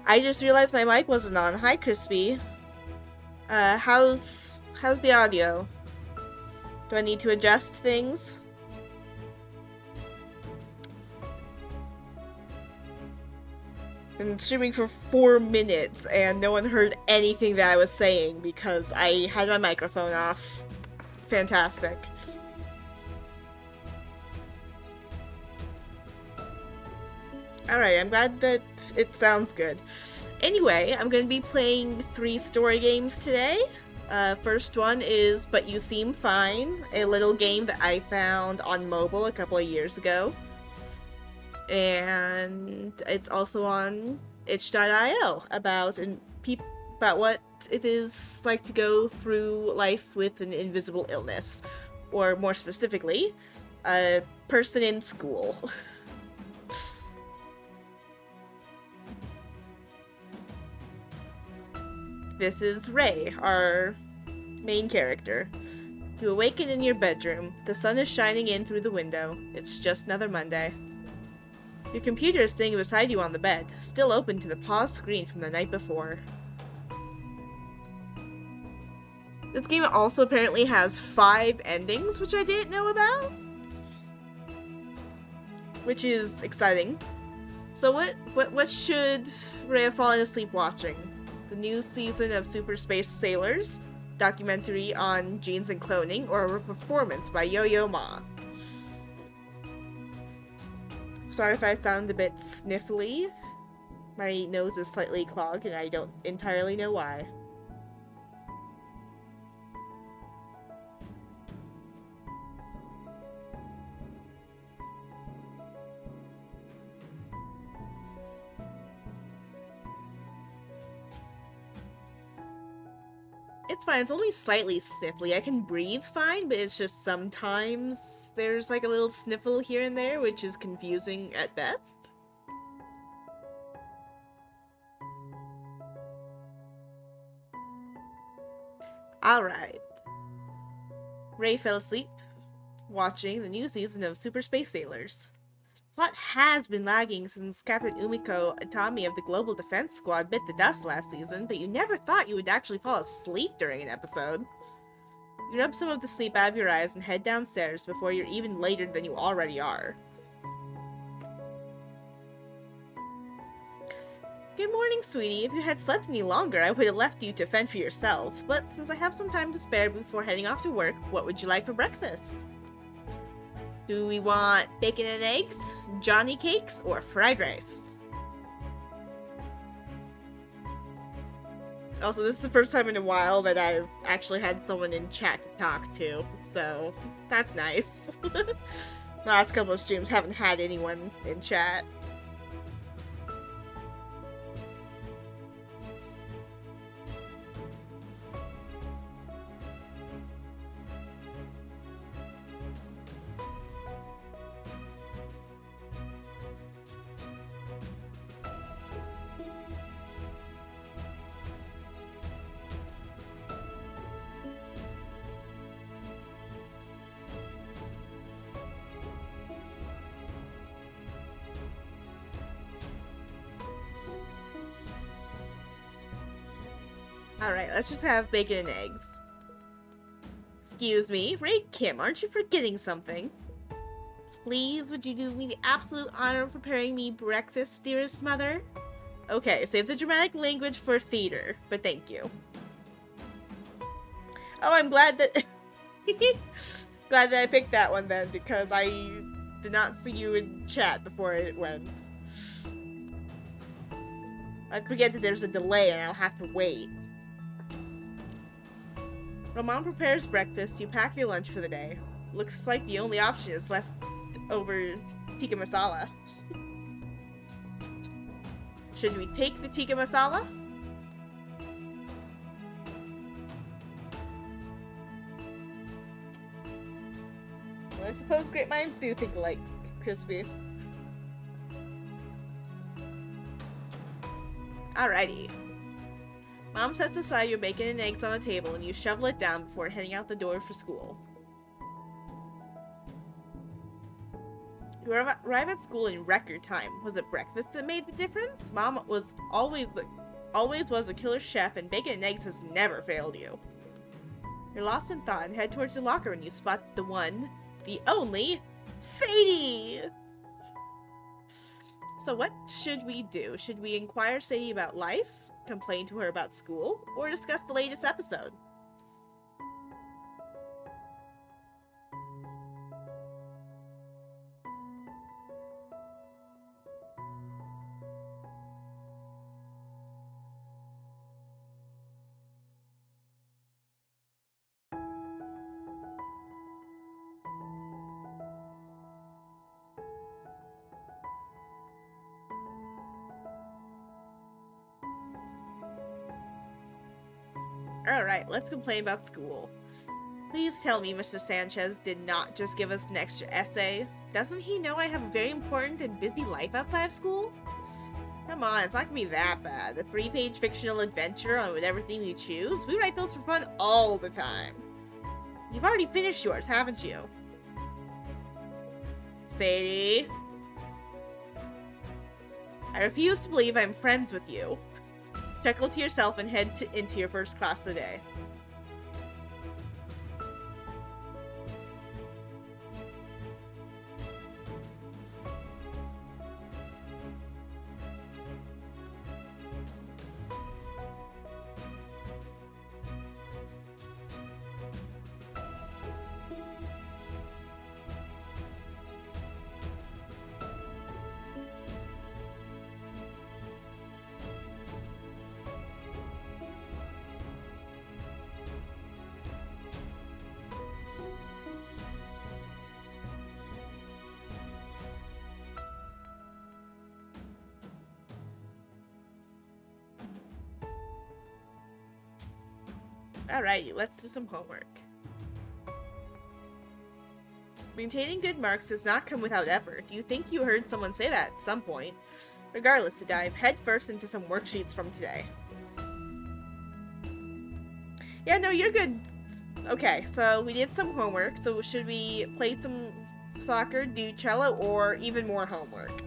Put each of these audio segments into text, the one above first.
I just realized my mic wasn't on. Hi, Crispy. How's the audio? Do I need to adjust things? Been streaming for 4 minutes and no one heard anything that I was saying because I had my microphone off. Fantastic. Alright, I'm glad that it sounds good. Anyway, I'm gonna be playing 3 story games today. First one is But You Seem Fine, a little game that I found on mobile a couple of years ago. And it's also on itch.io about what it is like to go through life with an invisible illness, or more specifically, a person in school. This is Ray, our main character. You awaken in your bedroom. The sun is shining in through the window. It's just another Monday. Your computer is sitting beside you on the bed, still open to the paused screen from the night before. This game also apparently has 5 endings, which I didn't know about. Which is exciting. So what should Ray have fallen asleep watching? The new season of Super Space Sailors, documentary on genes and cloning, or a performance by Yo-Yo Ma? Sorry if I sound a bit sniffly. My nose is slightly clogged and I don't entirely know why. It's fine, it's only slightly sniffly. I can breathe fine, but it's just sometimes there's like a little sniffle here and there, which is confusing at best. Alright. Ray fell asleep watching the new season of Super Space Sailors. Plot has been lagging since Captain Umiko Atami of the Global Defense Squad bit the dust last season, but you never thought you would actually fall asleep during an episode. You rub some of the sleep out of your eyes and head downstairs before you're even later than you already are. Good morning, sweetie. If you had slept any longer, I would have left you to fend for yourself, but since I have some time to spare before heading off to work, what would you like for breakfast? Do we want bacon and eggs, Johnny cakes, or fried rice? Also, this is the first time in a while that I've actually had someone in chat to talk to, so that's nice. The last couple of streams haven't had anyone in chat. Alright, let's just have bacon and eggs. Excuse me, Ray Kim, aren't you forgetting something? Please, would you do me the absolute honor of preparing me breakfast, dearest mother? Okay, save the dramatic language for theater, but thank you. Oh, I'm glad that... glad that I picked that one then, because I did not see you in chat before it went. I forget that there's a delay and I'll have to wait. While Mom prepares breakfast, you pack your lunch for the day. Looks like the only option is left over tikka masala. Should we take the tikka masala? Well, I suppose great minds do think alike, Crispy. Alrighty. Mom sets aside your bacon and eggs on the table and you shovel it down before heading out the door for school. You arrive at school in record time. Was it breakfast that made the difference? Mom was always was a killer chef, and bacon and eggs has never failed you. You're lost in thought and head towards the locker when you spot the one, the only, Sadie! So what should we do? Should we inquire Sadie about life, complain to her about school, or discuss the latest episode? Alright, let's complain about school. Please tell me Mr. Sanchez did not just give us an extra essay. Doesn't he know I have a very important and busy life outside of school? Come on, it's not gonna be that bad. A 3-page fictional adventure on whatever theme you choose. We write those for fun all the time. You've already finished yours, haven't you? Sadie? I refuse to believe I'm friends with you. Chuckle to yourself and head into your first class of the day. Alright, let's do some homework. Maintaining good marks does not come without effort. Do you think you heard someone say that at some point? Regardless, to dive headfirst into some worksheets from today. Yeah, no, you're good. Okay, so we did some homework, so should we play some soccer, do cello, or even more homework?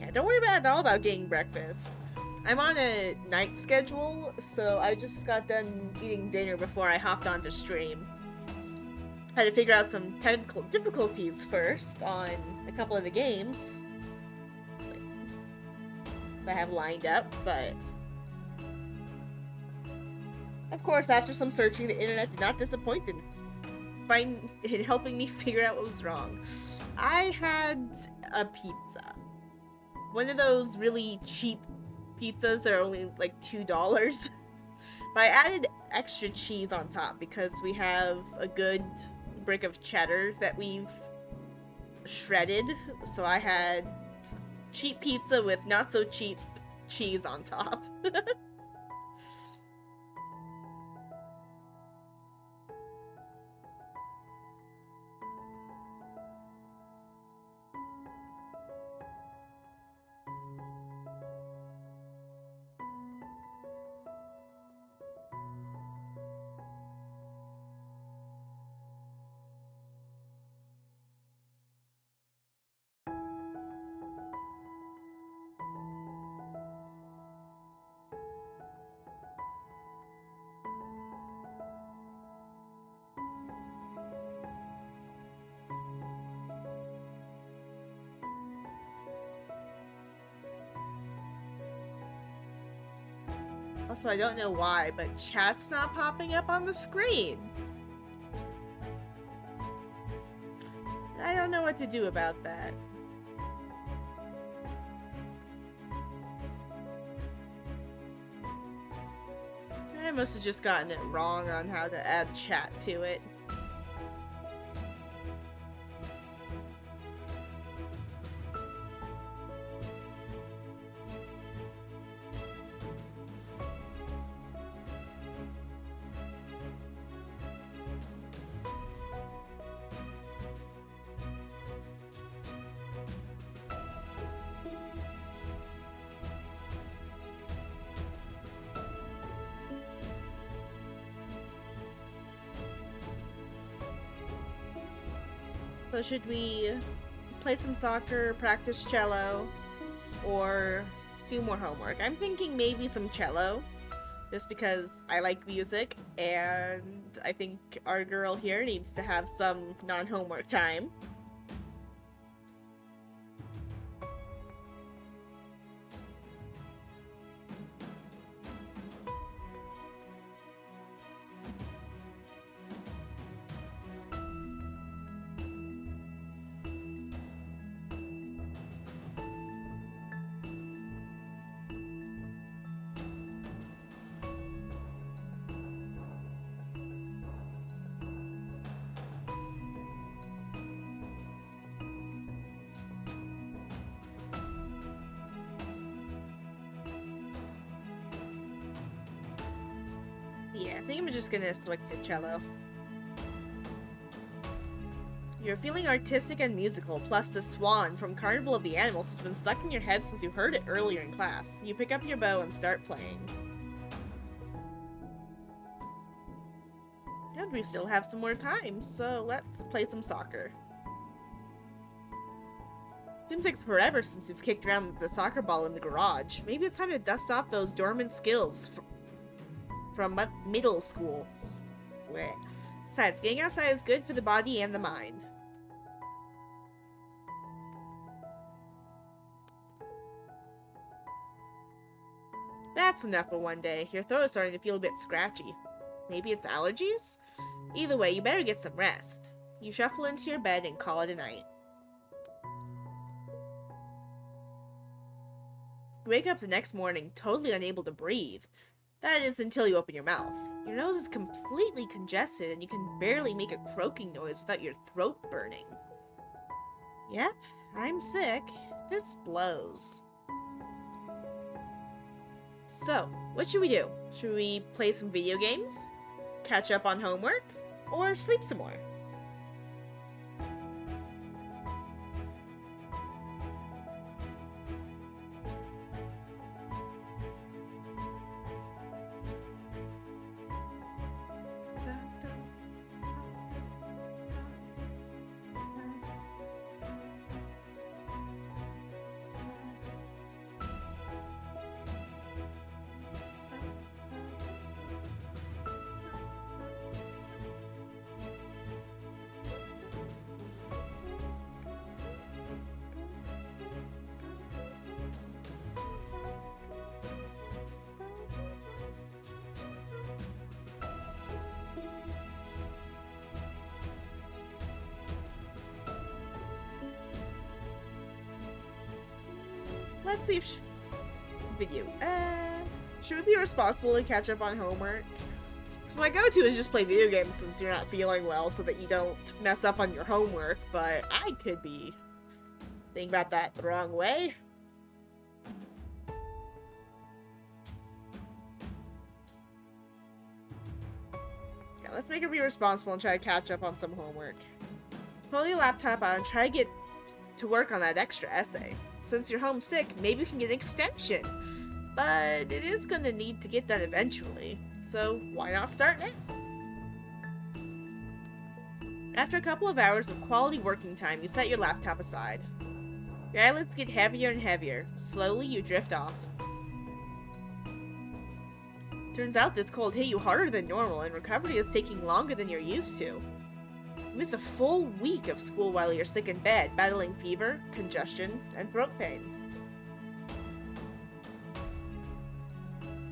Yeah, don't worry at all about getting breakfast. I'm on a night schedule, so I just got done eating dinner before I hopped onto stream. Had to figure out some technical difficulties first on a couple of the games that I have lined up, but of course, after some searching, the internet did not disappoint in helping me figure out what was wrong. I had a pizza. One of those really cheap pizzas that are only like $2. But I added extra cheese on top because we have a good brick of cheddar that we've shredded. So I had cheap pizza with not so cheap cheese on top. Also, I don't know why, but chat's not popping up on the screen. I don't know what to do about that. I must have just gotten it wrong on how to add chat to it. So should we play some soccer, practice cello, or do more homework? I'm thinking maybe some cello, just because I like music, and I think our girl here needs to have some non-homework time. Yeah, I think I'm just gonna select the cello. You're feeling artistic and musical, plus the swan from Carnival of the Animals has been stuck in your head since you heard it earlier in class. You pick up your bow and start playing. And we still have some more time, so let's play some soccer. Seems like forever since you've kicked around the soccer ball in the garage. Maybe it's time to dust off those dormant skills from middle school. Blech. Besides, getting outside is good for the body and the mind. That's enough for one day. Your throat is starting to feel a bit scratchy. Maybe it's allergies? Either way, you better get some rest. You shuffle into your bed and call it a night. You wake up the next morning totally unable to breathe. That is until you open your mouth. Your nose is completely congested and you can barely make a croaking noise without your throat burning. Yep, I'm sick. This blows. So, what should we do? Should we play some video games? Catch up on homework? Or sleep some more? Let's see if video. Should we be responsible to catch up on homework? So my go-to is just play video games since you're not feeling well so that you don't mess up on your homework, but I could be thinking about that the wrong way. Yeah, let's make her be responsible and try to catch up on some homework. Pull your laptop out and try to get to work on that extra essay. Since you're homesick, maybe you can get an extension. But it is going to need to get done eventually, so why not start now? After a couple of hours of quality working time, you set your laptop aside. Your eyelids get heavier and heavier. Slowly, you drift off. Turns out this cold hit you harder than normal, and recovery is taking longer than you're used to. You miss a full week of school while you're sick in bed, battling fever, congestion, and throat pain.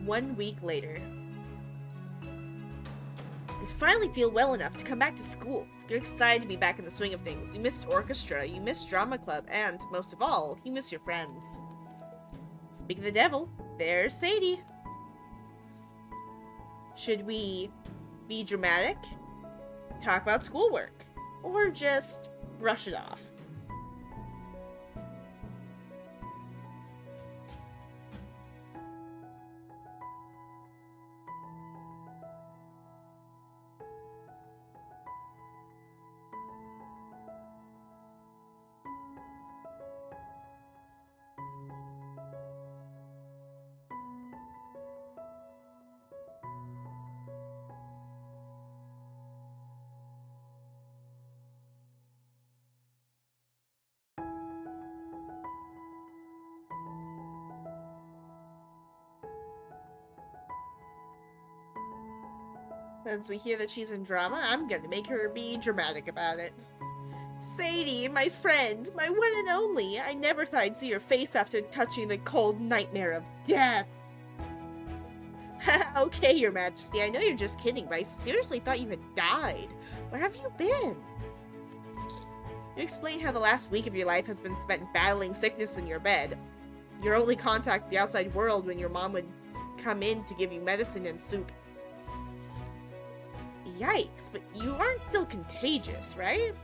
1 week later. You finally feel well enough to come back to school. You're excited to be back in the swing of things. You missed orchestra, you missed drama club, and, most of all, you miss your friends. Speak of the devil, there's Sadie. Should we be dramatic, talk about schoolwork, or just brush it off? Once we hear that she's in drama, I'm gonna make her be dramatic about it. Sadie, my friend, my one and only, I never thought I'd see your face after touching the cold nightmare of death. Okay, Your Majesty, I know you're just kidding, but I seriously thought you had died. Where have you been? You explained how the last week of your life has been spent battling sickness in your bed. Your only contact with the outside world when your mom would come in to give you medicine and soup. Yikes, but you aren't still contagious, right?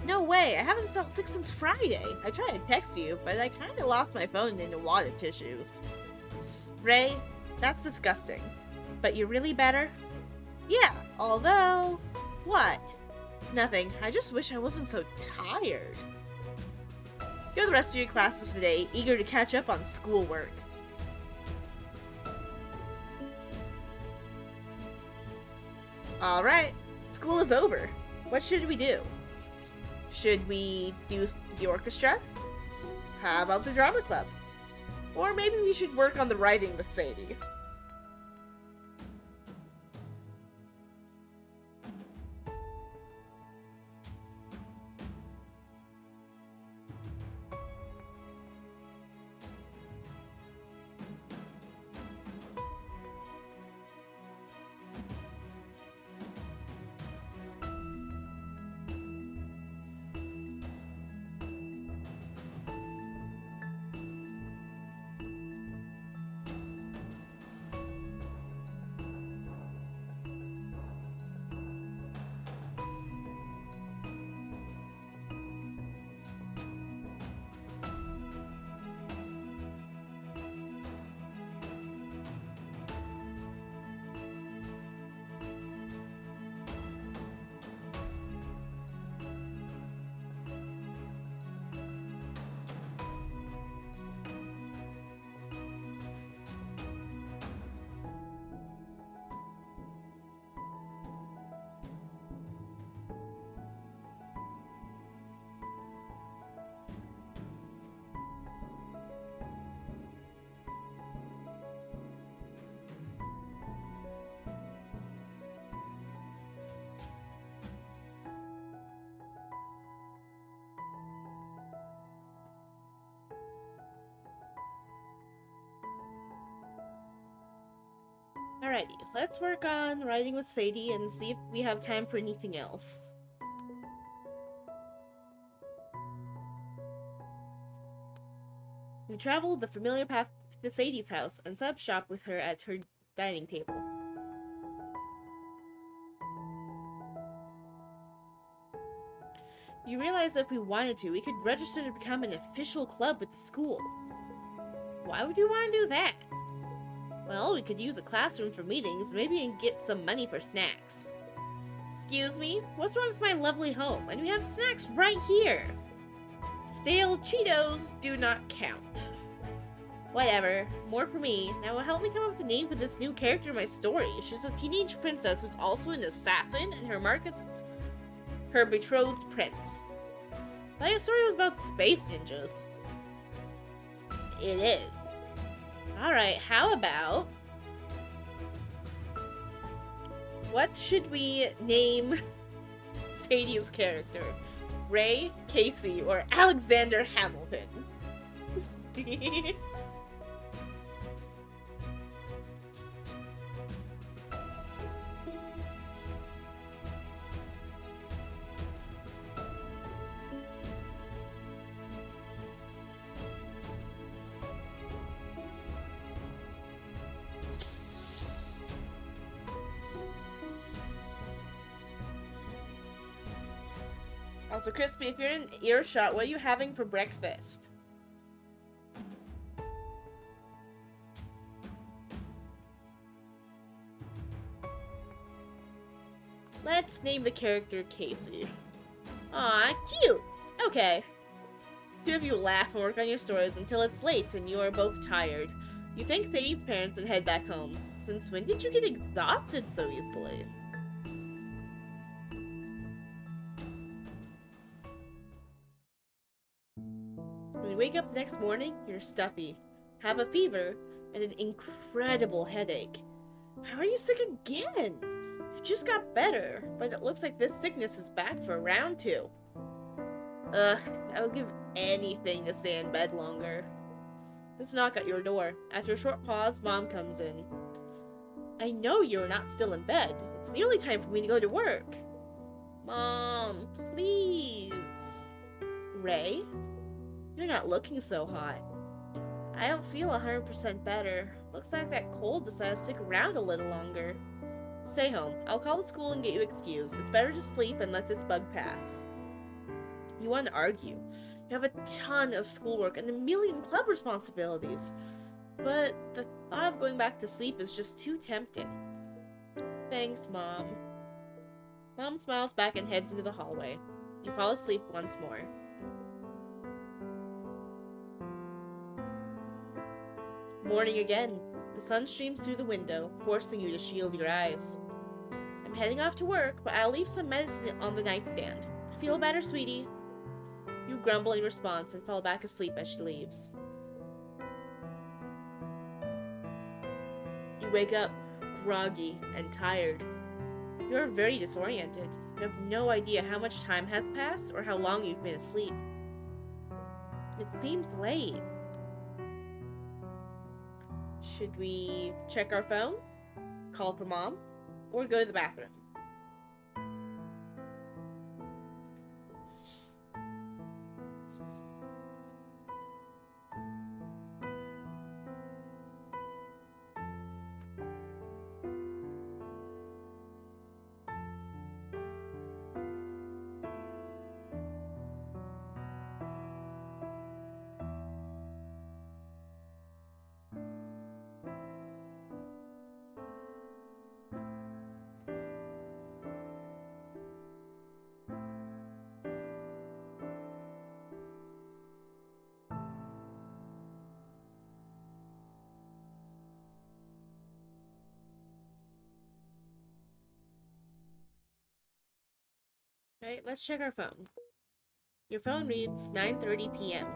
No way, I haven't felt sick since Friday. I tried to text you, but I kinda lost my phone in a wad of tissues. Ray, that's disgusting. But you're really better? Yeah, although... What? Nothing. I just wish I wasn't so tired. Go the rest of your classes for the day, eager to catch up on schoolwork. Alright, school is over. What should we do? Should we do the orchestra? How about the drama club? Or maybe we should work on the writing with Sadie. Alrighty, let's work on writing with Sadie and see if we have time for anything else. We traveled the familiar path to Sadie's house and set up shop with her at her dining table. You realize that if we wanted to, we could register to become an official club with the school. Why would you want to do that? Well, we could use a classroom for meetings, maybe and get some money for snacks. Excuse me? What's wrong with my lovely home? And we have snacks right here! Stale Cheetos do not count. Whatever. More for me. Now help me come up with a name for this new character in my story. She's a teenage princess who's also an assassin, and her mark is her betrothed prince. I thought your story was about space ninjas. It is. Alright, how about... What should we name Sadie's character? Ray, Casey, or Alexander Hamilton? Also, Crispy, if you're in earshot, what are you having for breakfast? Let's name the character Casey. Aw, cute! Okay. Two of you laugh and work on your stories until it's late and you are both tired. You thank Sadie's parents and head back home. Since when did you get exhausted so easily? When you wake up the next morning, you're stuffy, have a fever, and an incredible headache. How are you sick again? You just got better, but it looks like this sickness is back for round 2. Ugh, I would give anything to stay in bed longer. There's a knock at your door. After a short pause, Mom comes in. I know you're not still in bed. It's nearly time for me to go to work. Mom, please. Ray? You're not looking so hot. I don't feel 100% better. Looks like that cold decided to stick around a little longer. Stay home. I'll call the school and get you excused. It's better to sleep and let this bug pass. You want to argue. You have a ton of schoolwork and a million club responsibilities. But the thought of going back to sleep is just too tempting. Thanks, Mom. Mom smiles back and heads into the hallway. You fall asleep once more. Morning again. The sun streams through the window, forcing you to shield your eyes. I'm heading off to work, but I'll leave some medicine on the nightstand. Feel better, sweetie? You grumble in response and fall back asleep as she leaves. You wake up, groggy and tired. You are very disoriented. You have no idea how much time has passed or how long you've been asleep. It seems late. Should we check our phone, call for Mom, or go to the bathroom? Alright, let's check our phone. Your phone reads 9:30 p.m.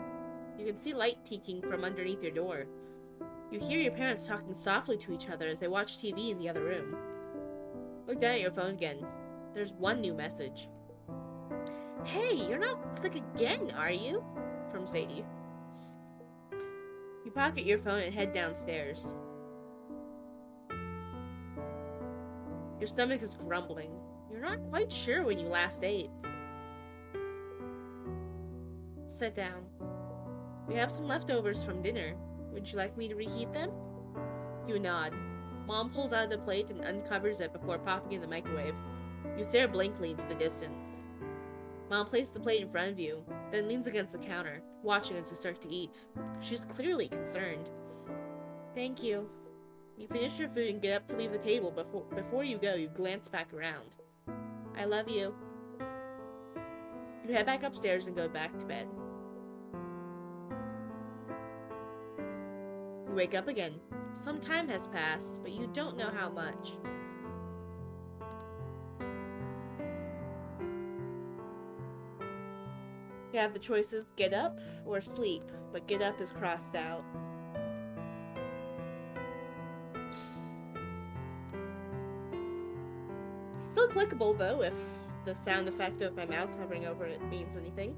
You can see light peeking from underneath your door. You hear your parents talking softly to each other as they watch TV in the other room. Look down at your phone again. There's one new message. Hey, you're not sick again, are you? From Sadie. You pocket your phone and head downstairs. Your stomach is grumbling. You're not quite sure when you last ate. Sit down. We have some leftovers from dinner. Would you like me to reheat them? You nod. Mom pulls out the plate and uncovers it before popping in the microwave. You stare blankly into the distance. Mom places the plate in front of you, then leans against the counter, watching as you start to eat. She's clearly concerned. Thank you. You finish your food and get up to leave the table. Before you go, you glance back around. I love you. You head back upstairs and go back to bed. You wake up again. Some time has passed, but you don't know how much. You have the choices get up or sleep, but get up is crossed out. Still clickable though, if the sound effect of my mouse hovering over it means anything.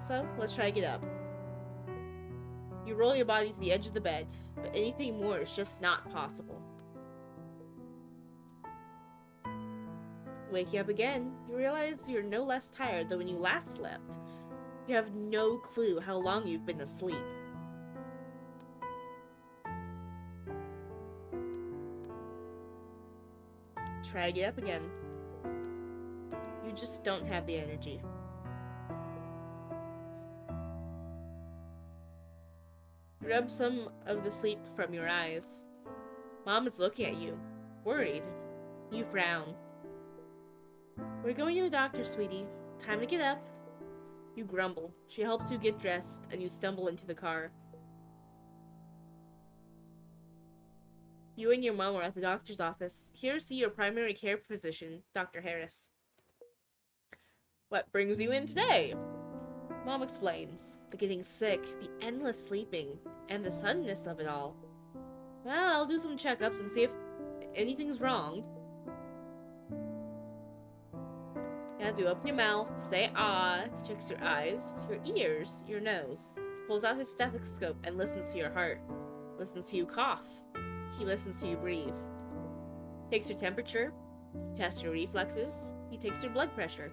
So, let's try to get up. You roll your body to the edge of the bed, but anything more is just not possible. Waking up again, you realize you're no less tired than when you last slept. You have no clue how long you've been asleep. Try to get up again. You just don't have the energy. You rub some of the sleep from your eyes. Mom is looking at you, worried. You frown. We're going to the doctor, sweetie. Time to get up. You grumble. She helps you get dressed, and you stumble into the car. You and your mom are at the doctor's office, here to see your primary care physician, Dr. Harris. What brings you in today? Mom explains. The getting sick, the endless sleeping, and the suddenness of it all. Well, I'll do some checkups and see if anything's wrong. As you open your mouth, say ah, he checks your eyes, your ears, your nose. He pulls out his stethoscope and listens to your heart. Listens to you cough. He listens to you breathe. Takes your temperature. He tests your reflexes. He takes your blood pressure.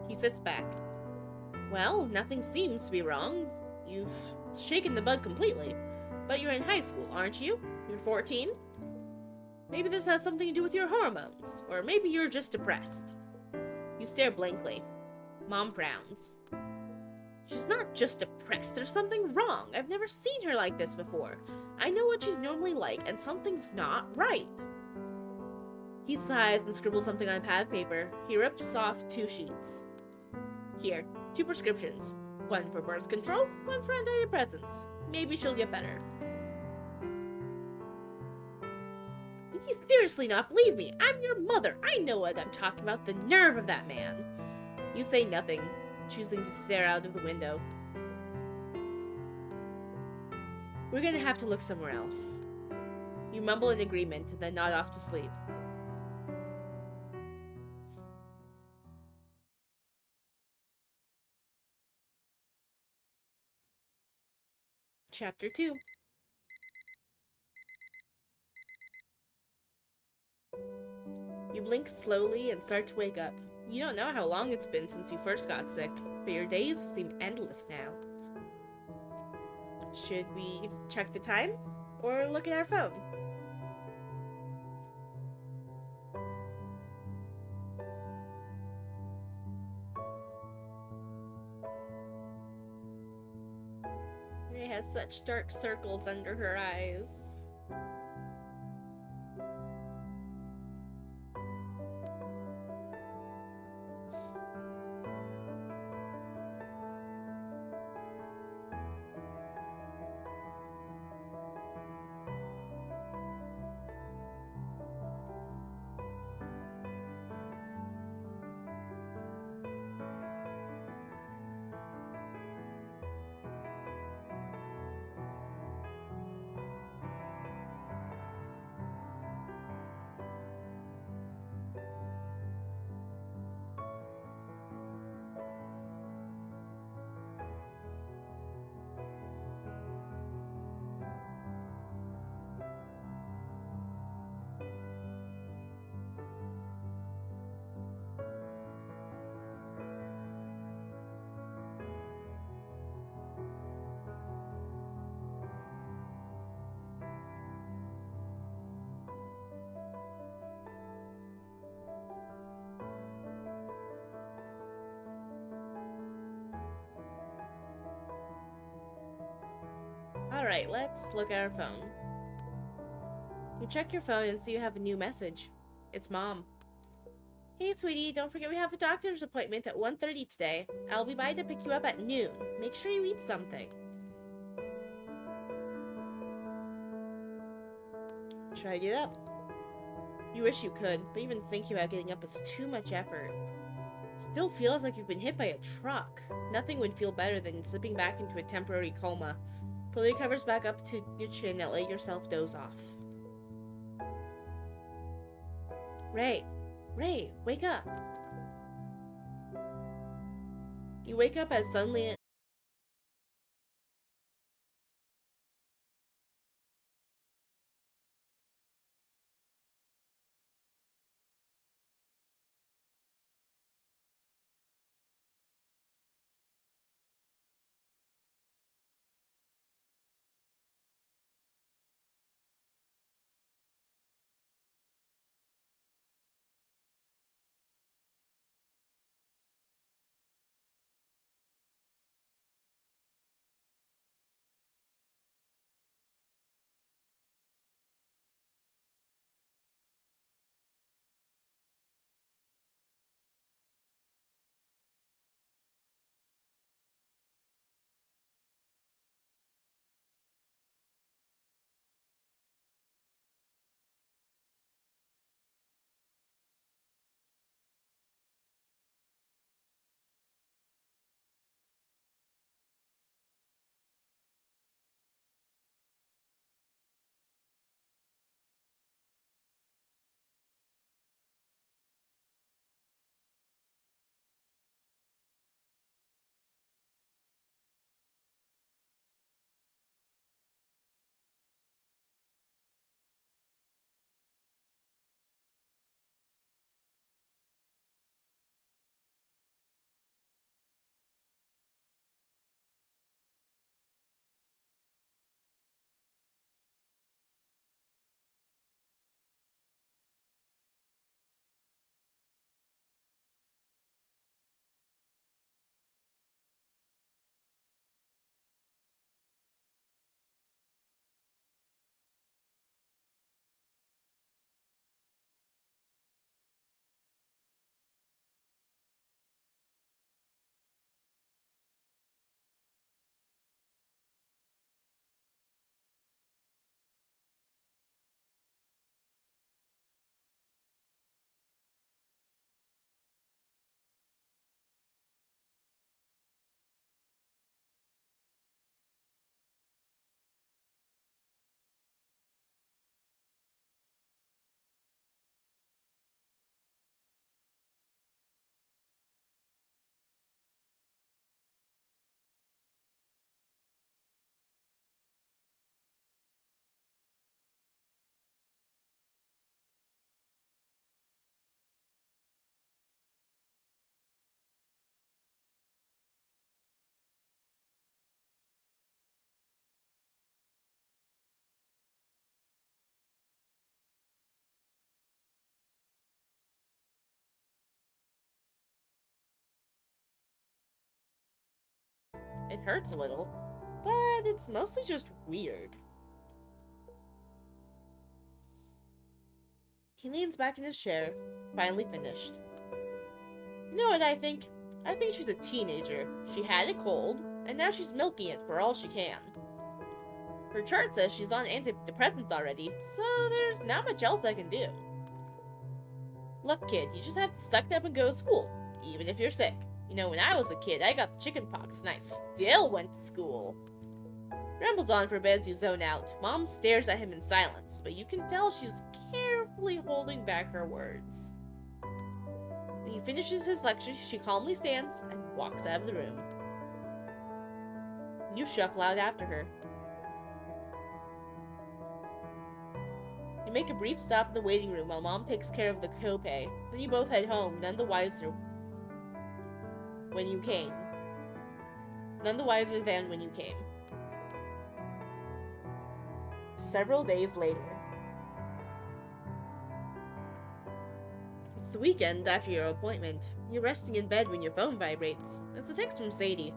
He sits back. Well, nothing seems to be wrong. You've shaken the bug completely. But you're in high school, aren't you? You're 14? Maybe this has something to do with your hormones. Or maybe you're just depressed. You stare blankly. Mom frowns. She's not just depressed. There's something wrong. I've never seen her like this before. I know what she's normally like, and something's not right. He sighs and scribbles something on pad of paper. He rips off 2 sheets. Here, 2 prescriptions. One for birth control, one for antidepressants. Maybe she'll get better. Did he seriously not believe me? I'm your mother. I know what I'm talking about. The nerve of that man. You say nothing, choosing to stare out of the window. We're gonna have to look somewhere else. You mumble in agreement and then nod off to sleep. Chapter 2. You blink slowly and start to wake up. You don't know how long it's been since you first got sick, but your days seem endless now. Should we check the time? Or look at our phone? It has such dark circles under her eyes. Alright, let's look at our phone. You check your phone and see you have a new message. It's Mom. Hey, sweetie, don't forget we have a doctor's appointment at 1:30 today. I'll be by to pick you up at noon. Make sure you eat something. Try to get up. You wish you could, but even thinking about getting up is too much effort. Still feels like you've been hit by a truck. Nothing would feel better than slipping back into a temporary coma. Pull your covers back up to your chin and let yourself doze off. Ray, wake up. You wake up as suddenly It hurts a little, but it's mostly just weird. He leans back in his chair, finally finished. You know what I think? I think she's a teenager. She had a cold, and now she's milking it for all she can. Her chart says she's on antidepressants already, so there's not much else I can do. Look, kid, you just have to suck it up and go to school, even if you're sick. You know, when I was a kid, I got the chicken pox, and I still went to school. Rambles on for a bit as you zone out. Mom stares at him in silence, but you can tell she's carefully holding back her words. When he finishes his lecture, she calmly stands and walks out of the room. You shuffle out after her. You make a brief stop in the waiting room while Mom takes care of the copay. Then you both head home, none the wiser when you came. None the wiser than when you came. Several days later. It's the weekend after your appointment. You're resting in bed when your phone vibrates. It's a text from Sadie.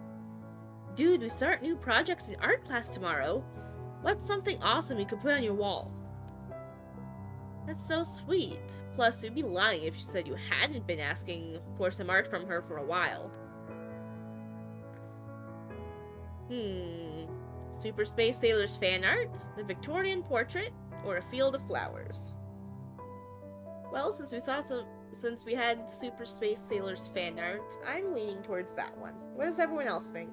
Dude, we start new projects in art class tomorrow. What's something awesome you could put on your wall? That's so sweet. Plus, you'd be lying if you said you hadn't been asking for some art from her for a while. Super Space Sailor's fan art, the Victorian portrait, or a field of flowers? Well, since we had Super Space Sailor's fan art, I'm leaning towards that one. What does everyone else think?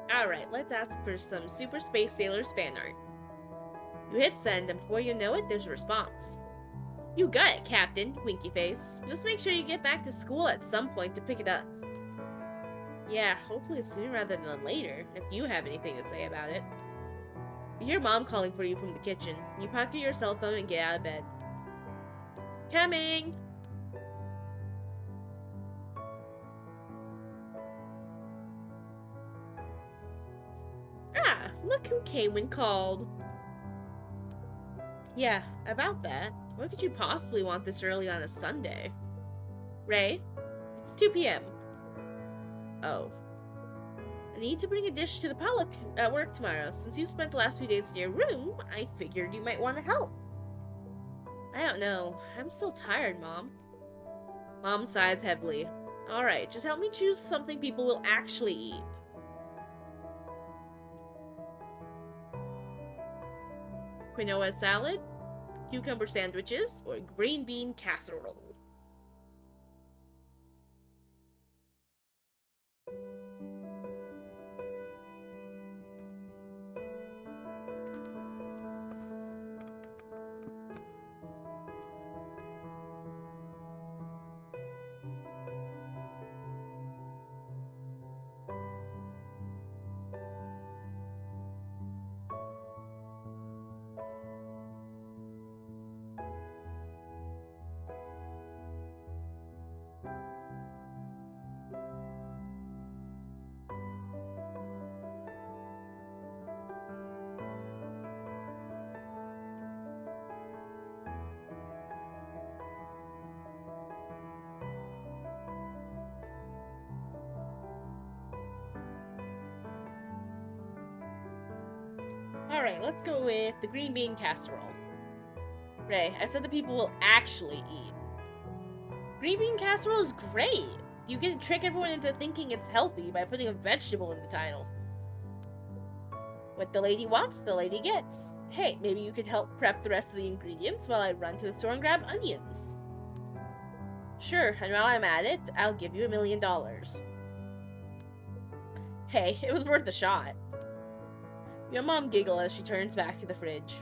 Alright, let's ask for some Super Space Sailor's fan art. You hit send, and before you know it, there's a response. You got it, Captain, winky face. Just make sure you get back to school at some point to pick it up. Yeah, hopefully sooner rather than later, if you have anything to say about it. You hear Mom calling for you from the kitchen. You pocket your cell phone and get out of bed. Coming! Ah, look who came when called. Yeah, about that. What could you possibly want this early on a Sunday? Ray, it's 2 p.m. Oh. I need to bring a dish to the potluck at work tomorrow. Since you spent the last few days in your room, I figured you might want to help. I don't know. I'm still tired, Mom. Mom sighs heavily. Alright, just help me choose something people will actually eat. Quinoa salad, cucumber sandwiches, or green bean casserole. Alright, let's go with the green bean casserole. Ray, I said the people will actually eat. Green bean casserole is great! You can trick everyone into thinking it's healthy by putting a vegetable in the title. What the lady wants, the lady gets. Hey, maybe you could help prep the rest of the ingredients while I run to the store and grab onions. Sure, and while I'm at it, I'll give you $1 million. Hey, it was worth the shot. Your mom giggles as she turns back to the fridge.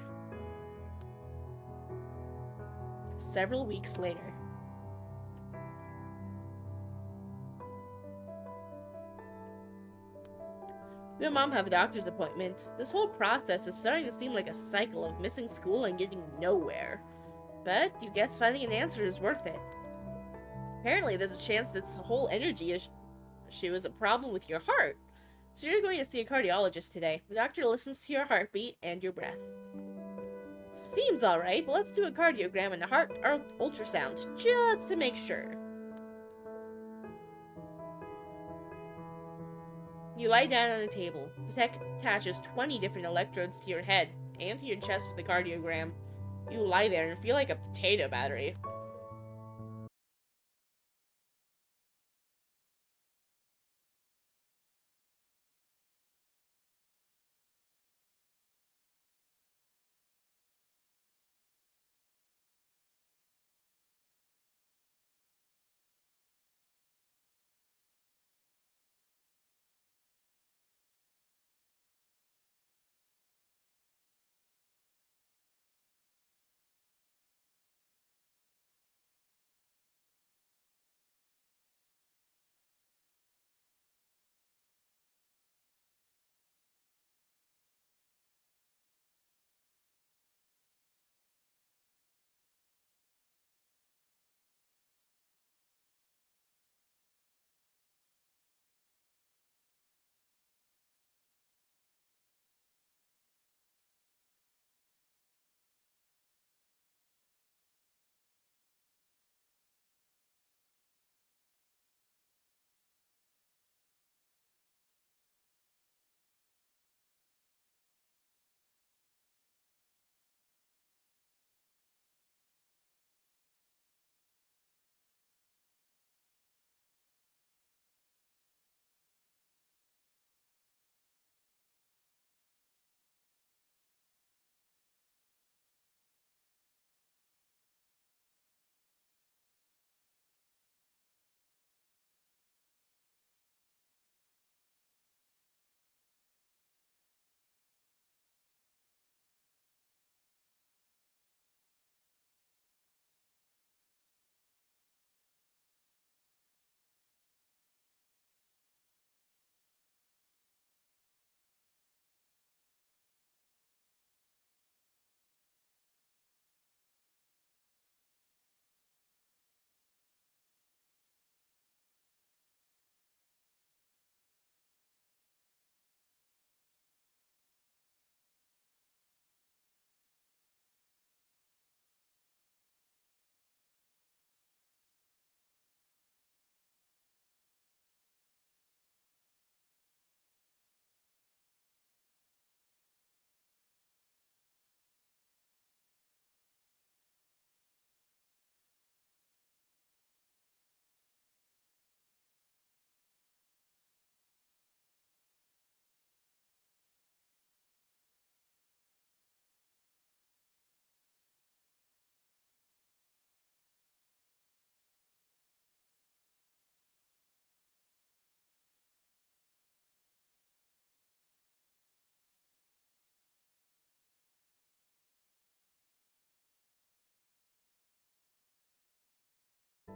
Several weeks later. Me and Mom have a doctor's appointment. This whole process is starting to seem like a cycle of missing school and getting nowhere. But you guess finding an answer is worth it. Apparently, there's a chance this whole energy issue is a problem with your heart. So you're going to see a cardiologist today. The doctor listens to your heartbeat and your breath. Seems alright, but let's do a cardiogram and a heart ultrasound just to make sure. You lie down on a table. The tech attaches 20 different electrodes to your head and to your chest for the cardiogram. You lie there and feel like a potato battery.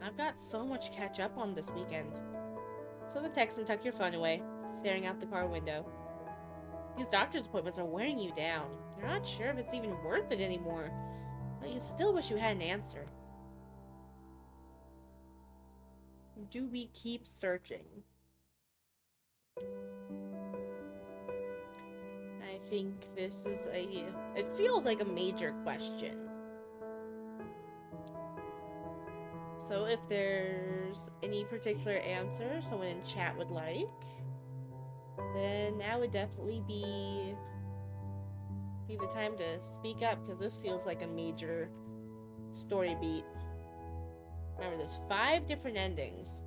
I've got so much catch up on this weekend. So the text and tuck your phone away, staring out the car window. These doctor's appointments are wearing you down. You're not sure if it's even worth it anymore, but you still wish you had an answer. Do we keep searching? I think this is it feels like a major question. So if there's any particular answer someone in chat would like, then that would definitely be the time to speak up, because this feels like a major story beat. Remember, there's 5 different endings.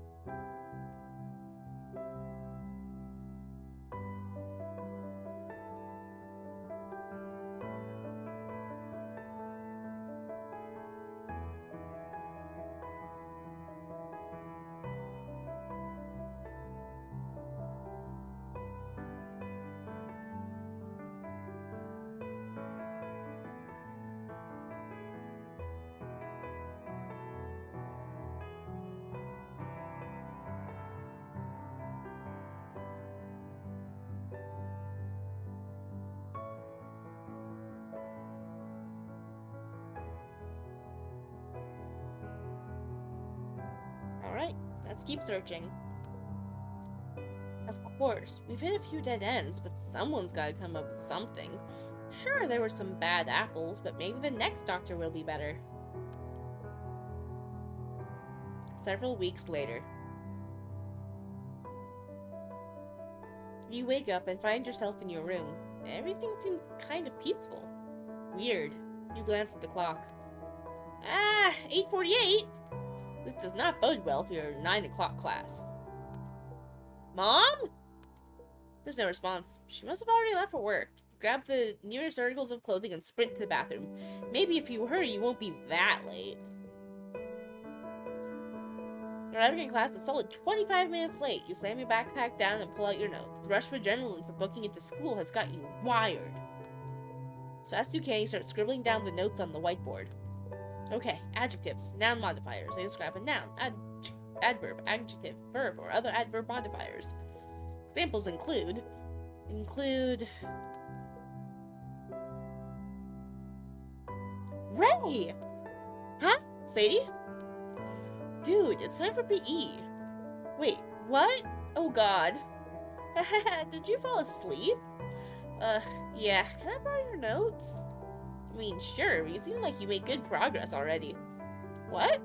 Let's keep searching. Of course, we've hit a few dead ends, but someone's gotta come up with something. Sure, there were some bad apples, but maybe the next doctor will be better. Several weeks later. You wake up and find yourself in your room. Everything seems kind of peaceful. Weird. You glance at the clock. 8:48? This does not bode well for your 9 o'clock class. Mom? There's no response. She must have already left for work. Grab the nearest articles of clothing and sprint to the bathroom. Maybe if you hurry, you won't be that late. Arriving in class a solid 25 minutes late, you slam your backpack down and pull out your notes. The rush of adrenaline for booking into school has got you wired. So as fast as you can, you start scribbling down the notes on the whiteboard. Okay, adjectives, noun modifiers. They describe a noun, adverb, adjective, verb, or other adverb modifiers. Examples include... Ray! Huh? Sadie? Dude, it's time for PE. Wait, what? Oh god. Did you fall asleep? Yeah, can I borrow your notes? I mean, sure, you seem like you made good progress already. What?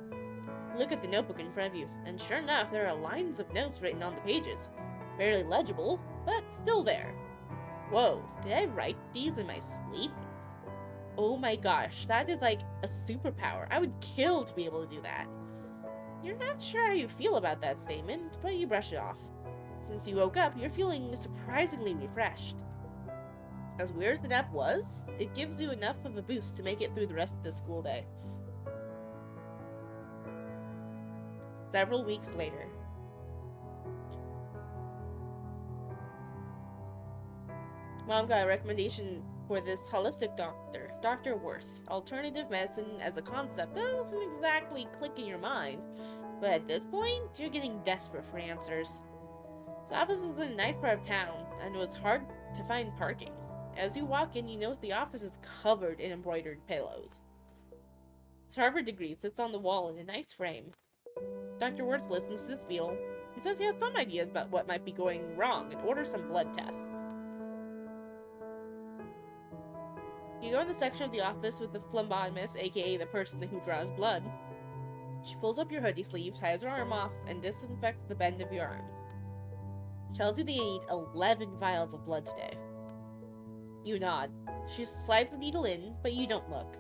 Look at the notebook in front of you, and sure enough, there are lines of notes written on the pages. Barely legible, but still there. Whoa, did I write these in my sleep? Oh my gosh, that is like a superpower. I would kill to be able to do that. You're not sure how you feel about that statement, but you brush it off. Since you woke up, you're feeling surprisingly refreshed. As weird as the nap was, it gives you enough of a boost to make it through the rest of the school day. Several weeks later. Mom got a recommendation for this holistic doctor, Dr. Worth. Alternative medicine as a concept doesn't exactly click in your mind, but at this point, you're getting desperate for answers. His office is in a nice part of town, and it was hard to find parking. As you walk in, you notice the office is covered in embroidered pillows. His Harvard degree sits on the wall in a nice frame. Dr. Worth listens to the spiel. He says he has some ideas about what might be going wrong and orders some blood tests. You go in the section of the office with the phlebotomist, aka the person who draws blood. She pulls up your hoodie sleeve, ties her arm off, and disinfects the bend of your arm. She tells you they need 11 vials of blood today. You nod. She slides the needle in, but you don't look.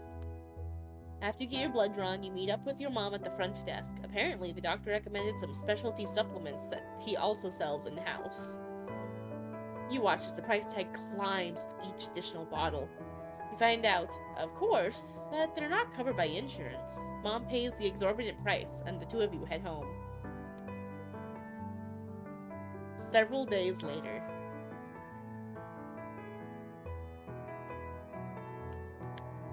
After you get your blood drawn, you meet up with your mom at the front desk. Apparently, the doctor recommended some specialty supplements that he also sells in-house. You watch as the price tag climbs with each additional bottle. You find out, of course, that they're not covered by insurance. Mom pays the exorbitant price, and the two of you head home. Several days later.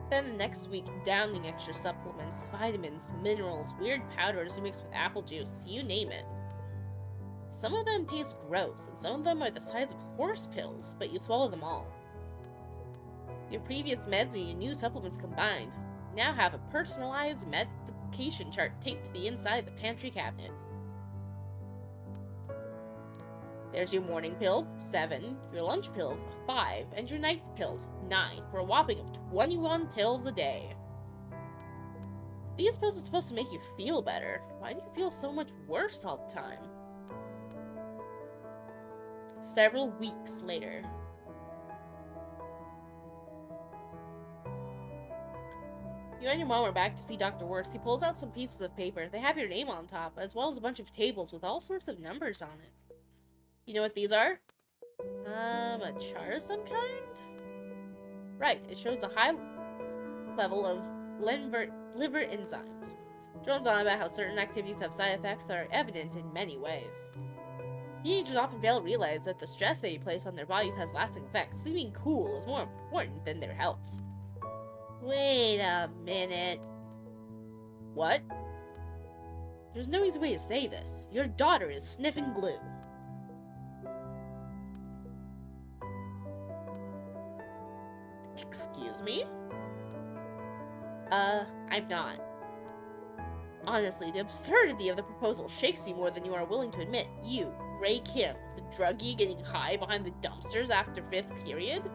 Spend the next week downing extra supplements, vitamins, minerals, weird powders mixed with apple juice, you name it. Some of them taste gross, and some of them are the size of horse pills, but you swallow them all. Your previous meds and your new supplements combined now have a personalized medication chart taped to the inside of the pantry cabinet. There's your morning pills, 7, your lunch pills, 5, and your night pills, 9, for a whopping of 21 pills a day. These pills are supposed to make you feel better. Why do you feel so much worse all the time? Several weeks later. You and your mom are back to see Dr. Worth. He pulls out some pieces of paper. They have your name on top, as well as a bunch of tables with all sorts of numbers on it. You know what these are? A chart of some kind? Right, it shows a high level of liver enzymes. Drones on about how certain activities have side effects that are evident in many ways. Teenagers often fail to realize that the stress they place on their bodies has lasting effects. Seeming cool is more important than their health. Wait a minute. What? There's no easy way to say this. Your daughter is sniffing glue. Excuse me? I'm not. Honestly, the absurdity of the proposal shakes you more than you are willing to admit. You, Ray Kim, the druggie getting high behind the dumpsters after 5th period?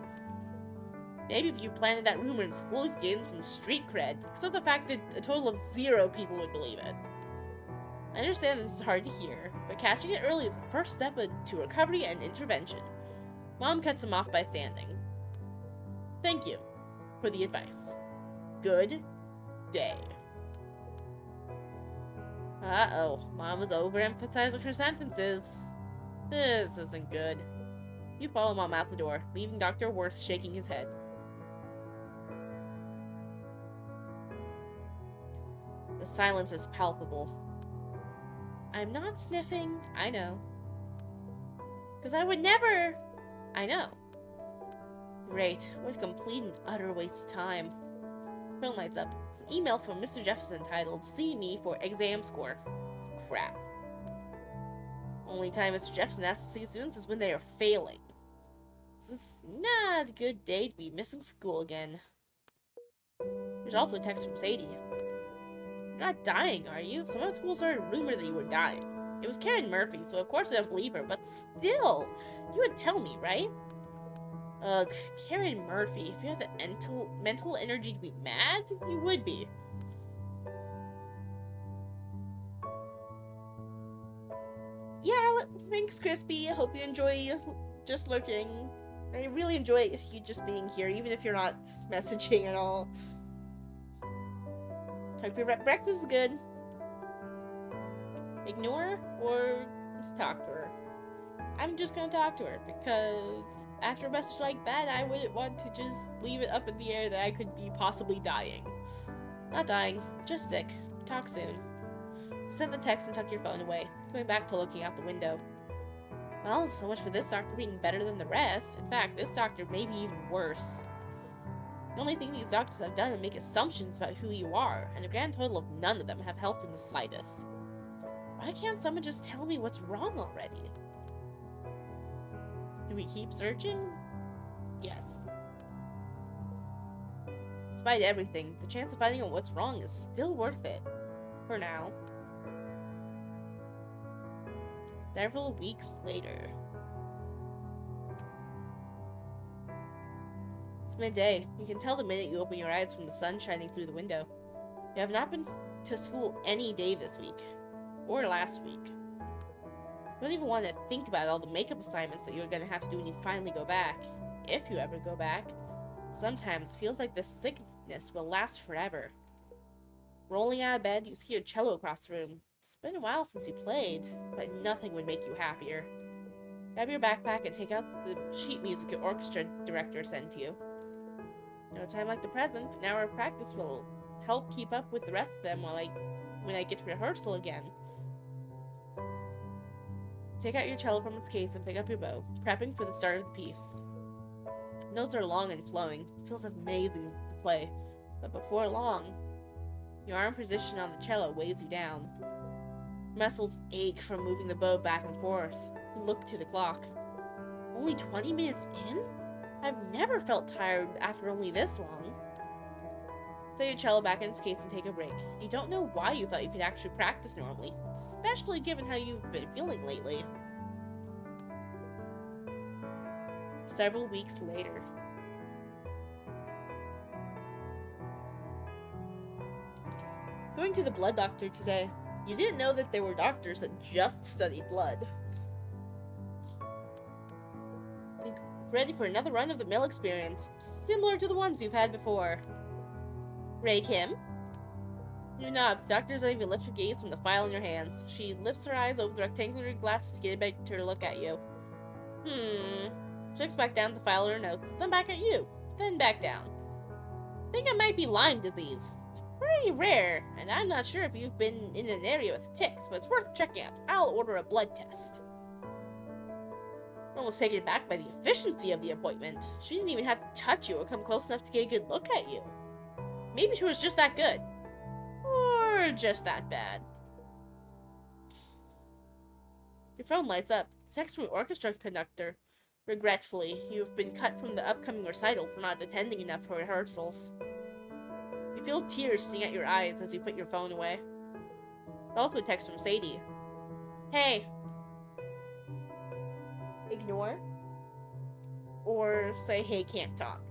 Maybe if you planted that rumor in school, you could gain some street cred, except the fact that a total of 0 people would believe it. I understand this is hard to hear, but catching it early is the first step to recovery and intervention. Mom cuts him off by standing. Thank you for the advice. Good day. Uh-oh, Mom is overemphasizing her sentences. This isn't good. You follow Mom out the door, leaving Dr. Worth shaking his head. The silence is palpable. I'm not sniffing, I know. 'Cause I would never... I know. Great, what a complete and utter waste of time. Phone lights up. It's an email from Mr. Jefferson titled, "See me for exam score." Crap. Only time Mr. Jefferson asks to see students is when they are failing. This is not a good day to be missing school again. There's also a text from Sadie. You're not dying, are you? Some of schools started a rumor that you were dying. It was Karen Murphy, so of course I don't believe her, but still, you would tell me, right? Ugh, Karen Murphy, if you have the mental energy to be mad, you would be. Yeah, thanks, Crispy. I hope you enjoy just lurking. I really enjoy you just being here, even if you're not messaging at all. Hope your breakfast is good. Ignore or talk to her. I'm just gonna talk to her, because after a message like that, I wouldn't want to just leave it up in the air that I could be possibly dying. Not dying, just sick. Talk soon. Send the text and tuck your phone away, going back to looking out the window. Well, so much for this doctor being better than the rest. In fact, this doctor may be even worse. The only thing these doctors have done is make assumptions about who you are, and a grand total of none of them have helped in the slightest. Why can't someone just tell me what's wrong already? Do we keep searching? Yes. Despite everything, the chance of finding out what's wrong is still worth it. For now. Several weeks later. It's midday. You can tell the minute you open your eyes from the sun shining through the window. You have not been to school any day this week. Or last week. You don't even want to think about all the makeup assignments that you're going to have to do when you finally go back. If you ever go back. Sometimes it feels like this sickness will last forever. Rolling out of bed, you see your cello across the room. It's been a while since you played, but nothing would make you happier. Grab your backpack and take out the sheet music your orchestra director sent you. No time like the present, an hour of practice will help keep up with the rest of them when I get to rehearsal again. Take out your cello from its case and pick up your bow, prepping for the start of the piece. Notes are long and flowing. It feels amazing to play, but before long, your arm position on the cello weighs you down. Muscles ache from moving the bow back and forth. You look to the clock. Only 20 minutes in? I've never felt tired after only this long. Set your cello back in its case and take a break. You don't know why you thought you could actually practice normally, especially given how you've been feeling lately. Several weeks later. Going to the blood doctor today. You didn't know that there were doctors that just studied blood. Ready for another run-of-the-mill experience, similar to the ones you've had before. Ray Kim? You nod. The doctor doesn't even lift her gaze from the file in your hands. She lifts her eyes over the rectangular glasses to get her to look at you. She looks back down at the file of her notes, then back at you, then back down. I think it might be Lyme disease. It's pretty rare, and I'm not sure if you've been in an area with ticks, but it's worth checking out. I'll order a blood test. Almost taken aback by the efficiency of the appointment. She didn't even have to touch you or come close enough to get a good look at you. Maybe she was just that good. Or just that bad. Your phone lights up. Text from your orchestra conductor. Regretfully, you've been cut from the upcoming recital for not attending enough for rehearsals. You feel tears sting at your eyes as you put your phone away. Also a text from Sadie. Hey. Ignore. Or say, hey, can't talk.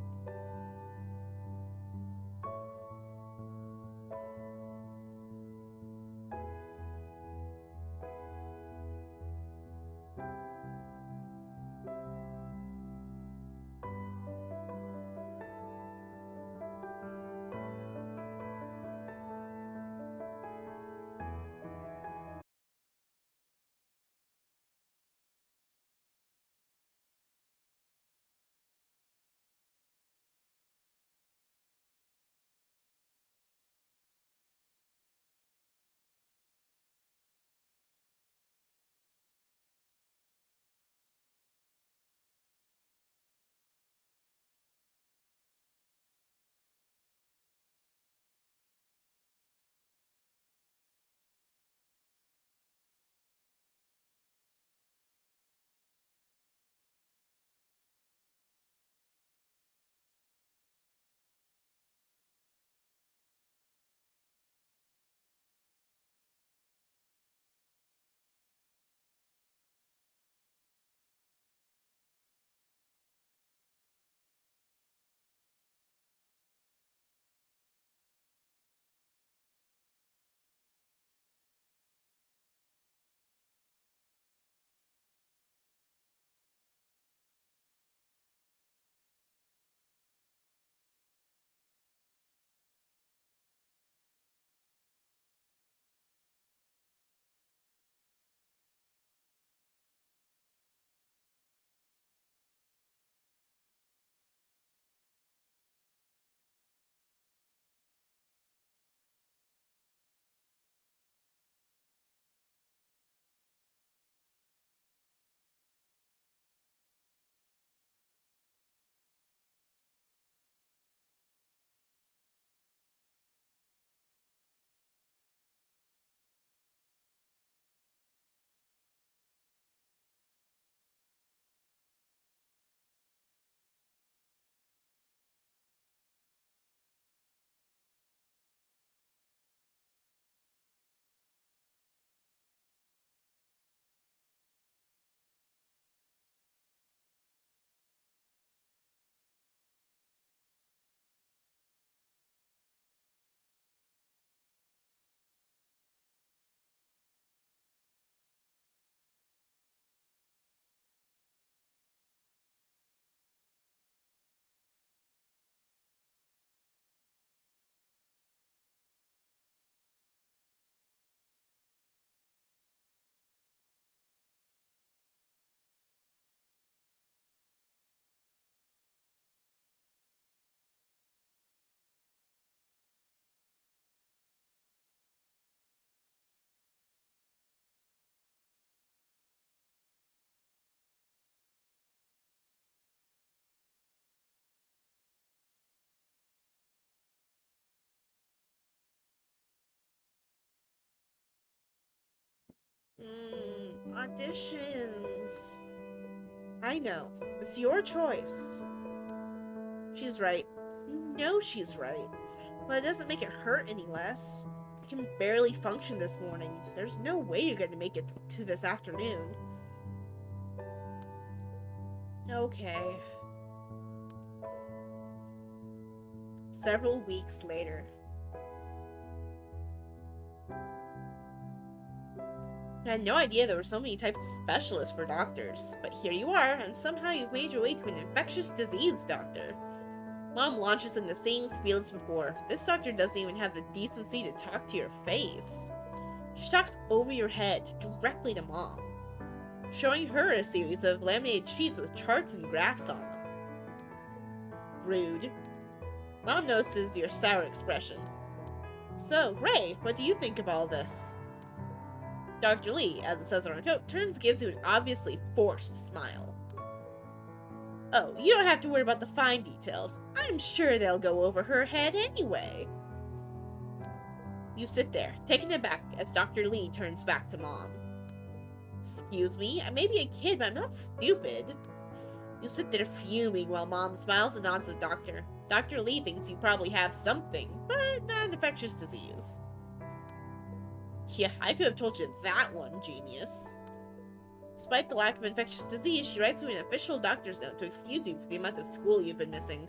Auditions. I know. It's your choice. She's right. You know she's right. But it doesn't make it hurt any less. I can barely function this morning. There's no way you're going to make it to this afternoon. Okay. Several weeks later. I had no idea there were so many types of specialists for doctors, but here you are, and somehow you've made your way to an infectious disease doctor. Mom launches in the same spiel as before. This doctor doesn't even have the decency to talk to your face. She talks over your head, directly to Mom, showing her a series of laminated sheets with charts and graphs on them. Rude. Mom notices your sour expression. So, Ray, what do you think of all this? Dr. Lee, as it says on her coat, turns and gives you an obviously forced smile. Oh, you don't have to worry about the fine details. I'm sure they'll go over her head anyway. You sit there, taken aback as Dr. Lee turns back to Mom. Excuse me, I may be a kid, but I'm not stupid. You sit there fuming while Mom smiles and nods at the doctor. Dr. Lee thinks you probably have something, but not an infectious disease. Yeah, I could have told you that one, genius. Despite the lack of infectious disease, she writes you an official doctor's note to excuse you for the amount of school you've been missing.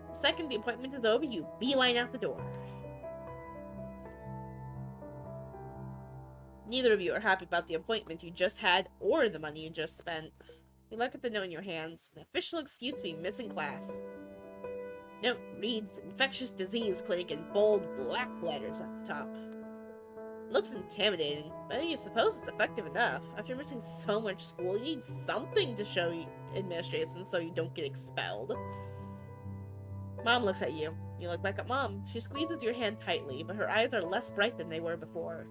The second the appointment is over, you beeline out the door. Neither of you are happy about the appointment you just had or the money you just spent. You look at the note in your hands, an official excuse to be missing class. Note reads infectious disease clinic in bold black letters at the top. It looks intimidating, but I suppose it's effective enough. After missing so much school, you need something to show administration so you don't get expelled. Mom looks at you. You look back at Mom. She squeezes your hand tightly, but her eyes are less bright than they were before.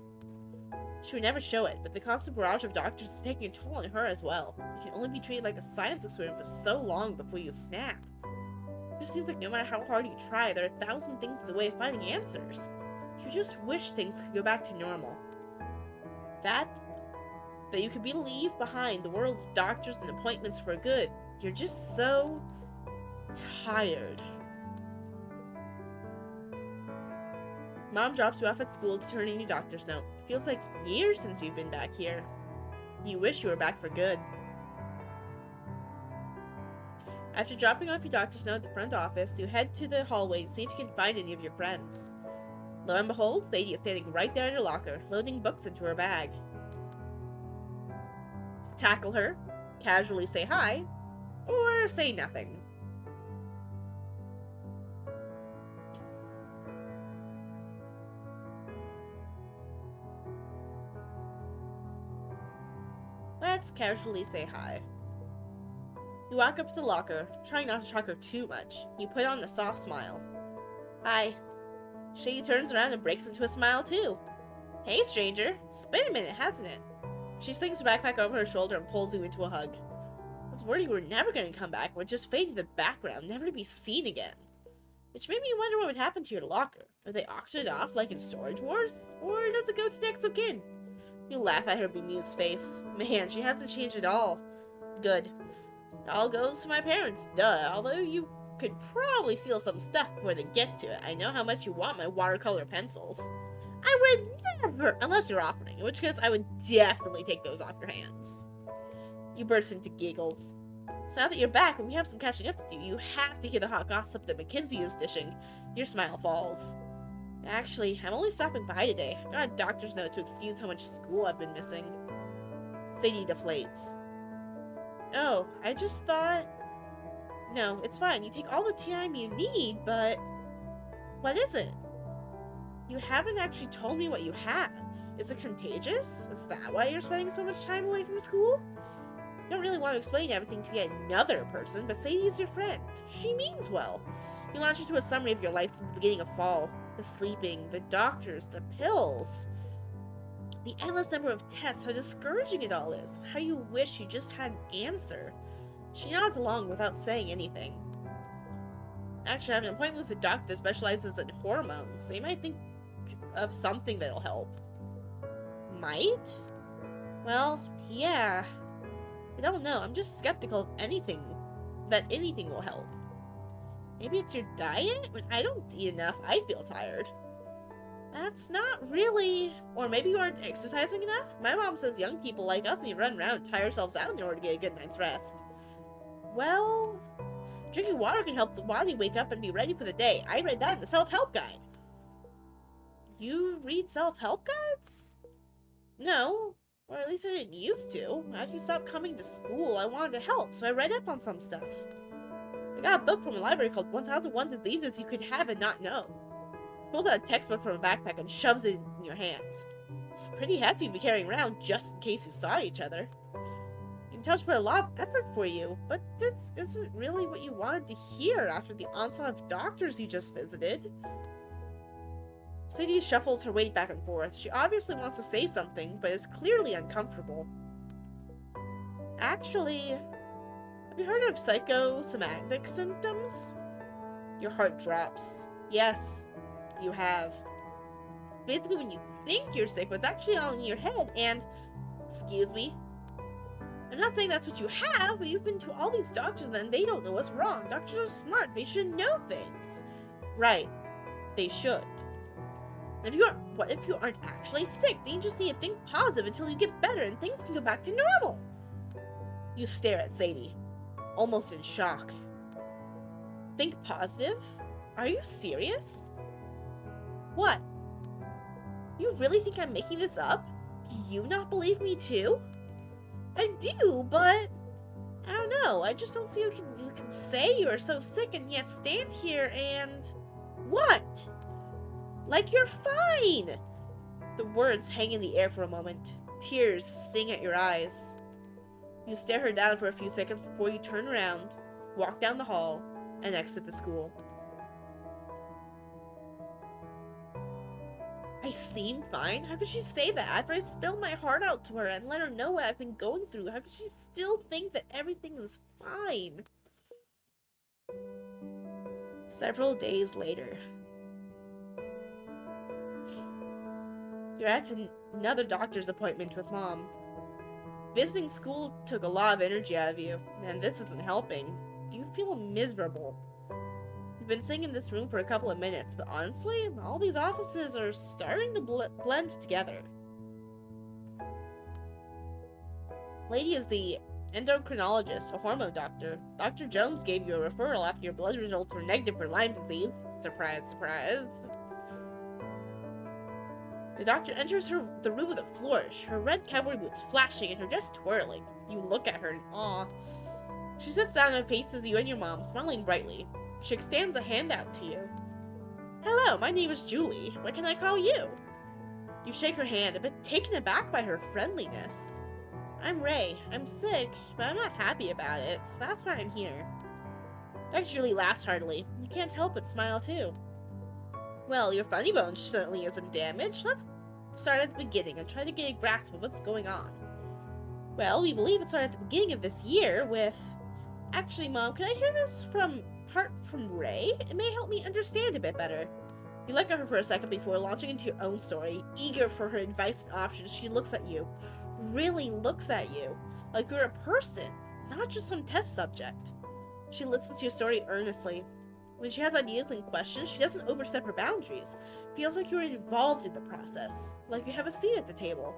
She would never show it, but the constant barrage of doctors is taking a toll on her as well. You can only be treated like a science experiment for so long before you snap. It just seems like no matter how hard you try, there are 1,000 things in the way of finding answers. You just wish things could go back to normal. That you could leave behind the world of doctors and appointments for good. You're just so tired. Mom drops you off at school to turn in your doctor's note. It feels like years since you've been back here. You wish you were back for good. After dropping off your doctor's note at the front office, you head to the hallway to see if you can find any of your friends. Lo and behold, Lydia is standing right there in her locker, loading books into her bag. Tackle her, casually say hi, or say nothing. Let's casually say hi. You walk up to the locker, trying not to shock her too much. You put on a soft smile. Hi. She turns around and breaks into a smile too. Hey, stranger. It's been a minute, hasn't it? She slings her backpack over her shoulder and pulls you into a hug. I was worried you were never going to come back, would just fade to the background, never to be seen again. Which made me wonder what would happen to your locker. Would they auction it off like in Storage Wars? Or does it go to next of kin? You laugh at her bemused face. Man, she hasn't changed at all. Good. It all goes to my parents, duh. Although you could probably steal some stuff before they get to it. I know how much you want my watercolor pencils. I would never, unless you're offering, in which case I would definitely take those off your hands. You burst into giggles. So now that you're back and we have some catching up to do, you have to hear the hot gossip that Mackenzie is dishing. Your smile falls. Actually, I'm only stopping by today. I got a doctor's note to excuse how much school I've been missing. Sadie deflates. Oh, I just thought... No, it's fine. You take all the time you need, but... What is it? You haven't actually told me what you have. Is it contagious? Is that why you're spending so much time away from school? You don't really want to explain everything to yet another person, but Sadie's your friend. She means well. You launch into a summary of your life since the beginning of fall. The sleeping, the doctors, the pills. The endless number of tests, how discouraging it all is. How you wish you just had an answer. She nods along without saying anything. Actually, I have an appointment with a doctor that specializes in hormones. They might think of something that'll help. Might? Well, yeah. I don't know. I'm just skeptical of anything will help. Maybe it's your diet? When I don't eat enough, I feel tired. That's not really... Or maybe you aren't exercising enough? My mom says young people like us need to run around and tire ourselves out in order to get a good night's rest. Well... Drinking water can help the body wake up and be ready for the day. I read that in the self-help guide. You read self-help guides? No. Or at least I didn't used to. After you stopped coming to school, I wanted to help, so I read up on some stuff. I got a book from a library called 1001 Diseases You Could Have and Not Know. She pulls out a textbook from a backpack and shoves it in your hands. It's pretty hefty to be carrying around just in case you saw each other. You can tell she put a lot of effort for you, but this isn't really what you wanted to hear after the onslaught of doctors you just visited. Sadie shuffles her weight back and forth. She obviously wants to say something, but is clearly uncomfortable. Actually, have you heard of psychosomatic symptoms? Your heart drops. Yes, you have. Basically, when you think you're sick, but it's actually all in your head, and... Excuse me? I'm not saying that's what you have, but you've been to all these doctors and they don't know what's wrong. Doctors are smart. They should know things. Right. They should. What if you aren't actually sick? Then you just need to think positive until you get better and things can go back to normal. You stare at Sadie, almost in shock. Think positive? Are you serious? What? You really think I'm making this up? Do you not believe me too? I do, but I don't know. I just don't see how you can say you are so sick and yet stand here and... What? Like you're fine! The words hang in the air for a moment. Tears sting at your eyes. You stare her down for a few seconds before you turn around, walk down the hall, and exit the school. I seem fine? How could she say that after I spilled my heart out to her and let her know what I've been going through? How could she still think that everything is fine? Several days later. You're at another doctor's appointment with Mom. Visiting school took a lot of energy out of you, and this isn't helping. You feel miserable. You've been sitting in this room for a couple of minutes, but honestly, all these offices are starting to blend together. Lydia is the endocrinologist, a hormone doctor. Dr. Jones gave you a referral after your blood results were negative for Lyme disease. Surprise, surprise. The doctor enters the room with a flourish, her red cowboy boots flashing and her dress twirling. You look at her in awe. She sits down and faces you and your mom, smiling brightly. She extends a hand out to you. Hello, my name is Julie. What can I call you? You shake her hand, a bit taken aback by her friendliness. I'm Ray. I'm sick, but I'm not happy about it, so that's why I'm here. Dr. Julie laughs heartily. You can't help but smile too. Well, your funny bone certainly isn't damaged. Let's start at the beginning and try to get a grasp of what's going on. Well, we believe it started at the beginning of this year with... Actually, Mom, can I hear this from Ray? It may help me understand a bit better. You look at her for a second before launching into your own story. Eager for her advice and options, she looks at you. Really looks at you. Like you're a person, not just some test subject. She listens to your story earnestly. When she has ideas and questions, she doesn't overstep her boundaries. Feels like you're involved in the process, like you have a seat at the table.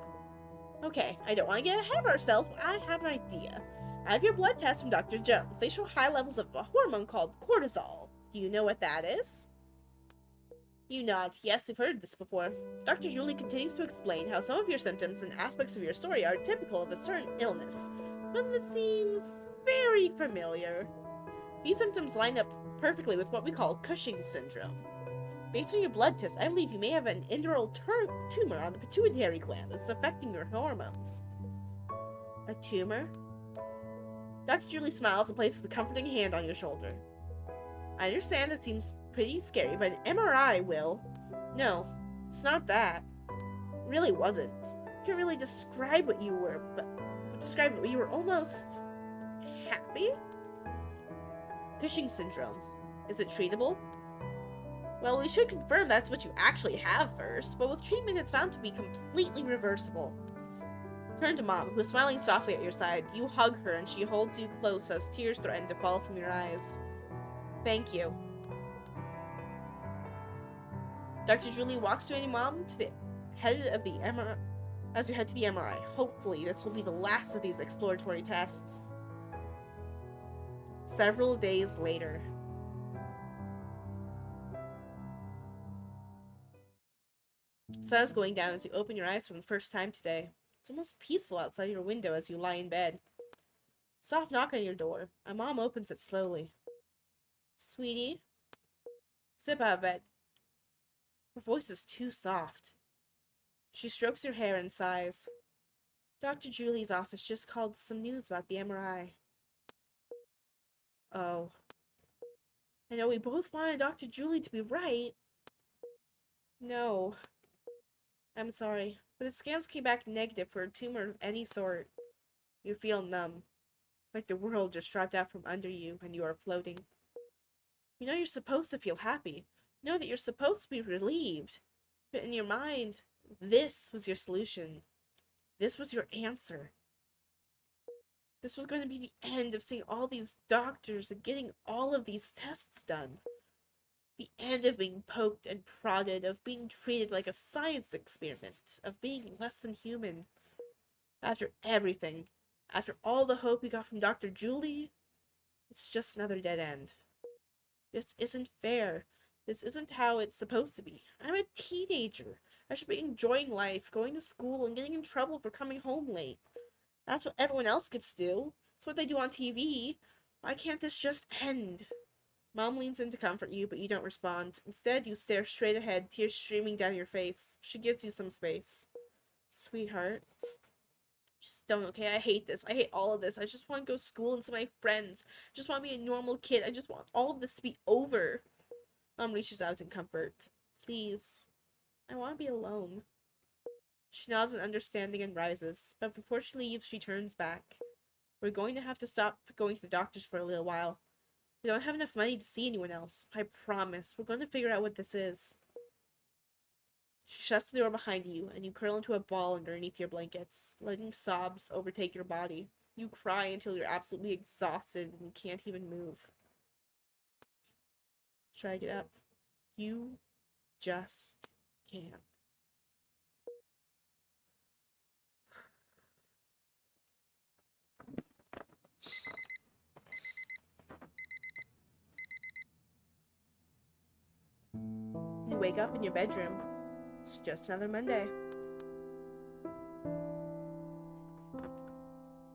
Okay, I don't want to get ahead of ourselves, but I have an idea. I have your blood test from Dr. Jones. They show high levels of a hormone called cortisol. Do you know what that is? You nod. Yes, we've heard this before. Dr. Julie continues to explain how some of your symptoms and aspects of your story are typical of a certain illness, one that seems very familiar. These symptoms line up perfectly with what we call Cushing's syndrome. Based on your blood test, I believe you may have an indolent tumor on the pituitary gland that's affecting your hormones. A tumor? Dr. Julie smiles and places a comforting hand on your shoulder. I understand that seems pretty scary, but an MRI will. No, it's not that. It really wasn't. I can't really describe what you were, but you were almost happy? Cushing's syndrome. Is it treatable? Well, we should confirm that's what you actually have first, but with treatment it's found to be completely reversible. Turn to Mom, who is smiling softly at your side. You hug her and she holds you close as tears threaten to fall from your eyes. Thank you. Dr. Julie walks you and your mom to the head of the MRI. As you head to the MRI, hopefully this will be the last of these exploratory tests. Several days later. The sun is going down as you open your eyes for the first time today. It's almost peaceful outside your window as you lie in bed. Soft knock on your door. My mom opens it slowly. Sweetie? Step out of bed. Her voice is too soft. She strokes your hair and sighs. Dr. Julie's office just called some news about the MRI. Oh. I know we both wanted Dr. Julie to be right. No. I'm sorry, but the scans came back negative for a tumor of any sort. You feel numb, like the world just dropped out from under you and you are floating. You know you're supposed to feel happy. You know that you're supposed to be relieved. But in your mind, this was your solution. This was your answer. This was going to be the end of seeing all these doctors and getting all of these tests done. The end of being poked and prodded, of being treated like a science experiment, of being less than human. After everything, after all the hope we got from Dr. Julie, it's just another dead end. This isn't fair. This isn't how it's supposed to be. I'm a teenager. I should be enjoying life, going to school, and getting in trouble for coming home late. That's what everyone else gets to do. It's what they do on TV. Why can't this just end? Mom leans in to comfort you, but you don't respond. Instead, you stare straight ahead, tears streaming down your face. She gives you some space. Sweetheart, just don't, okay? I hate this. I hate all of this. I just want to go to school and see my friends. I just want to be a normal kid. I just want all of this to be over. Mom reaches out in comfort. Please. I want to be alone. She nods in understanding and rises, but before she leaves, she turns back. We're going to have to stop going to the doctors for a little while. We don't have enough money to see anyone else. I promise. We're going to figure out what this is. She shuts the door behind you, and you curl into a ball underneath your blankets, letting sobs overtake your body. You cry until you're absolutely exhausted and can't even move. Try to get up. You just can't. You wake up in your bedroom. It's just another Monday.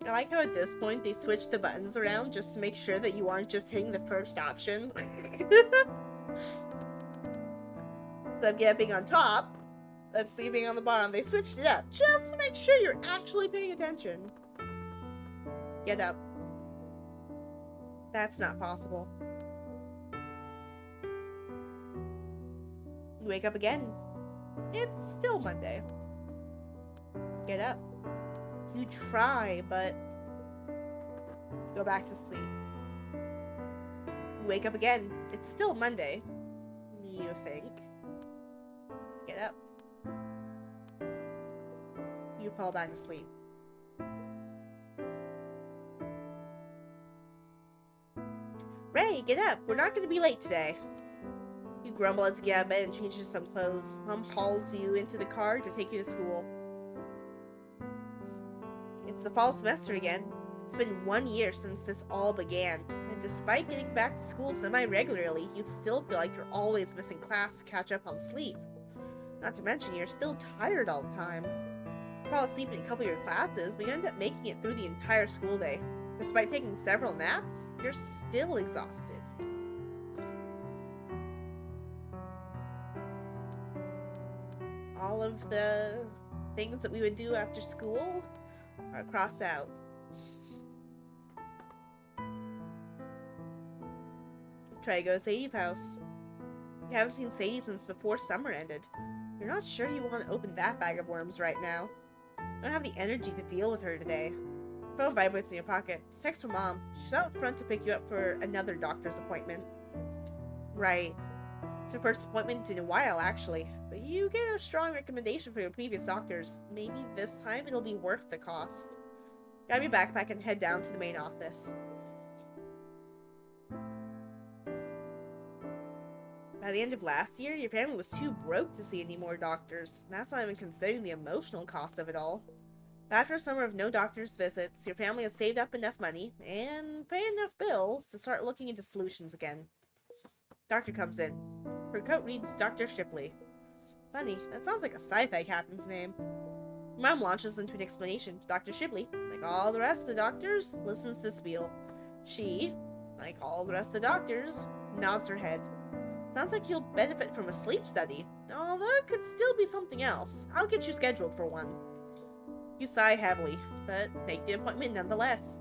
I like how at this point they switch the buttons around just to make sure that you aren't just hitting the first option. Instead of getting on top and sleeping on the bottom, they switched it up just to make sure you're actually paying attention. Get up. That's not possible. You wake up again. It's still Monday. Get up. You try, but you go back to sleep. You wake up again. It's still Monday. You think. Get up. You fall back asleep. Ray, get up. We're not going to be late today. You grumble as you get out of bed and change into some clothes. Mom hauls you into the car to take you to school. It's the fall semester again. It's been 1 year since this all began, and despite getting back to school semi-regularly, you still feel like you're always missing class to catch up on sleep. Not to mention, you're still tired all the time. You fall asleep in a couple of your classes, but you end up making it through the entire school day. Despite taking several naps, you're still exhausted. All of the things that we would do after school are crossed out. Try to go to Sadie's house. You haven't seen Sadie since before summer ended. You're not sure you want to open that bag of worms right now. You don't have the energy to deal with her today. Phone vibrates in your pocket. It's text from Mom. She's out front to pick you up for another doctor's appointment. Right. It's her first appointment in a while, actually. But you get a strong recommendation for your previous doctors. Maybe this time it'll be worth the cost. Grab your backpack and head down to the main office. By the end of last year, your family was too broke to see any more doctors. And that's not even considering the emotional cost of it all. After a summer of no doctor's visits, your family has saved up enough money and paid enough bills to start looking into solutions again. Doctor comes in. Her coat reads Dr. Shipley. Funny, that sounds like a sci-fi captain's name. Mom launches into an explanation. Dr. Shipley, like all the rest of the doctors, listens to the spiel. She, like all the rest of the doctors, nods her head. Sounds like you'll benefit from a sleep study, although it could still be something else. I'll get you scheduled for one. You sigh heavily, but make the appointment nonetheless.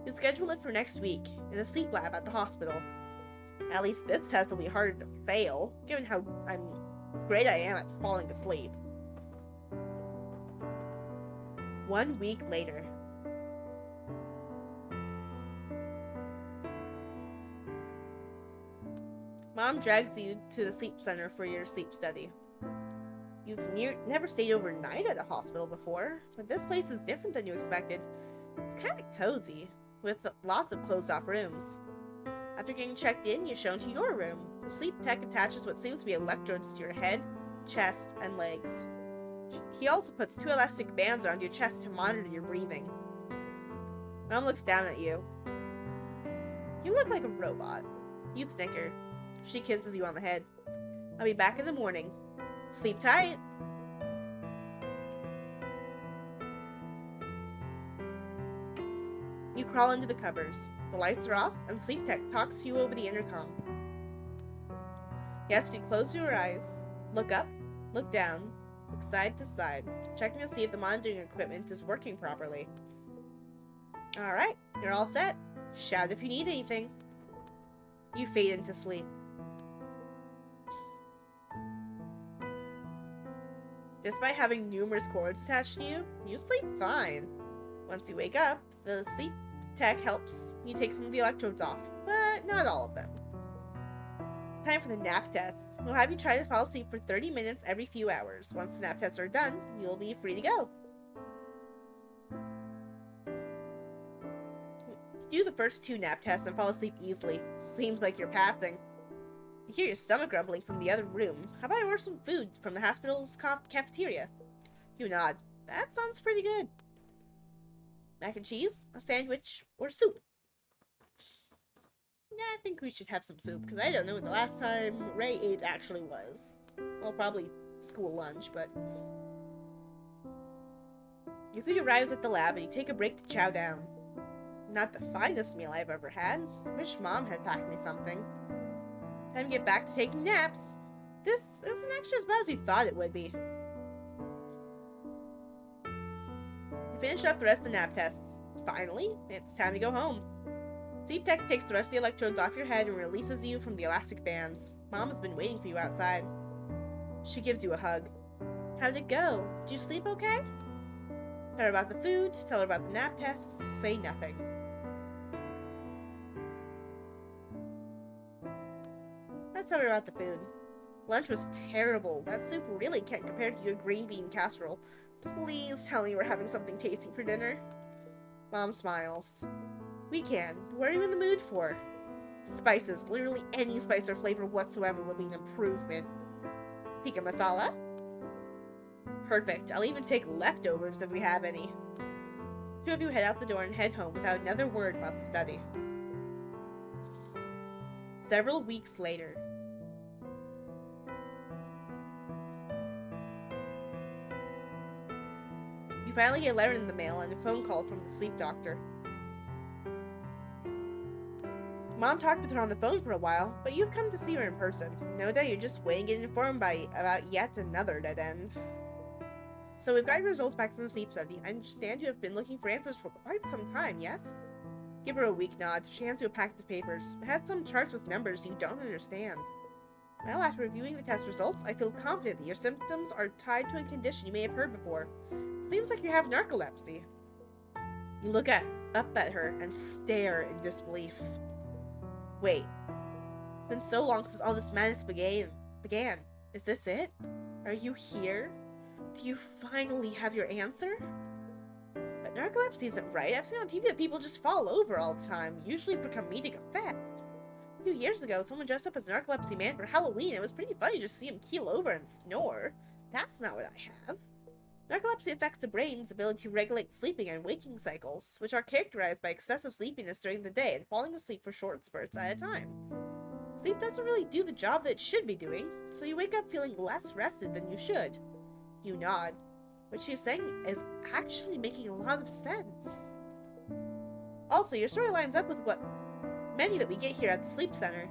You schedule it for next week, in the sleep lab at the hospital. At least this test will be harder to fail, given how great I am at falling asleep. 1 week later. Mom drags you to the sleep center for your sleep study. You've never stayed overnight at a hospital before, but this place is different than you expected. It's kind of cozy, with lots of closed-off rooms. After getting checked in, you're shown to your room. The sleep tech attaches what seems to be electrodes to your head, chest, and legs. He also puts 2 elastic bands around your chest to monitor your breathing. Mom looks down at you. You look like a robot. You snicker. She kisses you on the head. I'll be back in the morning. Sleep tight. You crawl into the covers. The lights are off, and Sleep Tech talks to you over the intercom. He asks you to close your eyes, look up, look down, look side to side, checking to see if the monitoring equipment is working properly. Alright, you're all set. Shout if you need anything. You fade into sleep. Despite having numerous cords attached to you, you sleep fine. Once you wake up, the sleep tech helps you take some of the electrodes off, but not all of them. It's time for the nap tests. We'll have you try to fall asleep for 30 minutes every few hours. Once the nap tests are done, you'll be free to go. You do the first 2 nap tests and fall asleep easily. Seems like you're passing. You hear your stomach grumbling from the other room. How about I order some food from the hospital's cafeteria? You nod. That sounds pretty good. Mac and cheese, a sandwich, or soup? Yeah, I think we should have some soup, because I don't know when the last time Ray ate actually was. Well, probably school lunch, but... Your food arrives at the lab, and you take a break to chow down. Not the finest meal I've ever had. Wish Mom had packed me something. Time to get back to taking naps. This isn't actually as bad as you thought it would be. You finish up the rest of the nap tests. Finally, it's time to go home. Sleep Tech takes the rest of the electrodes off your head and releases you from the elastic bands. Mom has been waiting for you outside. She gives you a hug. How'd it go? Did you sleep okay? Tell her about the food, tell her about the nap tests, say nothing. Let's tell her about the food. Lunch was terrible. That soup really can't compare to your green bean casserole. Please tell me we're having something tasty for dinner. Mom smiles. We can. What are you in the mood for? Spices. Literally any spice or flavor whatsoever will be an improvement. Tikka masala? Perfect. I'll even take leftovers if we have any. 2 of you head out the door and head home without another word about the study. Several weeks later. You finally get a letter in the mail and a phone call from the sleep doctor. Mom talked with her on the phone for a while, but you've come to see her in person. No doubt you're just waiting to get informed about yet another dead end. So we've got your results back from the sleep study. I understand you have been looking for answers for quite some time, yes? Give her a weak nod. She hands you a packet of papers. It has some charts with numbers you don't understand. Well, after reviewing the test results, I feel confident that your symptoms are tied to a condition you may have heard before. Seems like you have narcolepsy. You look up at her and stare in disbelief. Wait. It's been so long since all this madness began. Is this it? Are you here? Do you finally have your answer? But narcolepsy isn't right. I've seen on TV that people just fall over all the time, usually for comedic effect. A few years ago, someone dressed up as a narcolepsy man for Halloween. It was pretty funny to see him keel over and snore. That's not what I have. Narcolepsy affects the brain's ability to regulate sleeping and waking cycles, which are characterized by excessive sleepiness during the day and falling asleep for short spurts at a time. Sleep doesn't really do the job that it should be doing, so you wake up feeling less rested than you should. You nod. What she's saying is actually making a lot of sense. Also, your story lines up with what many that we get here at the sleep center.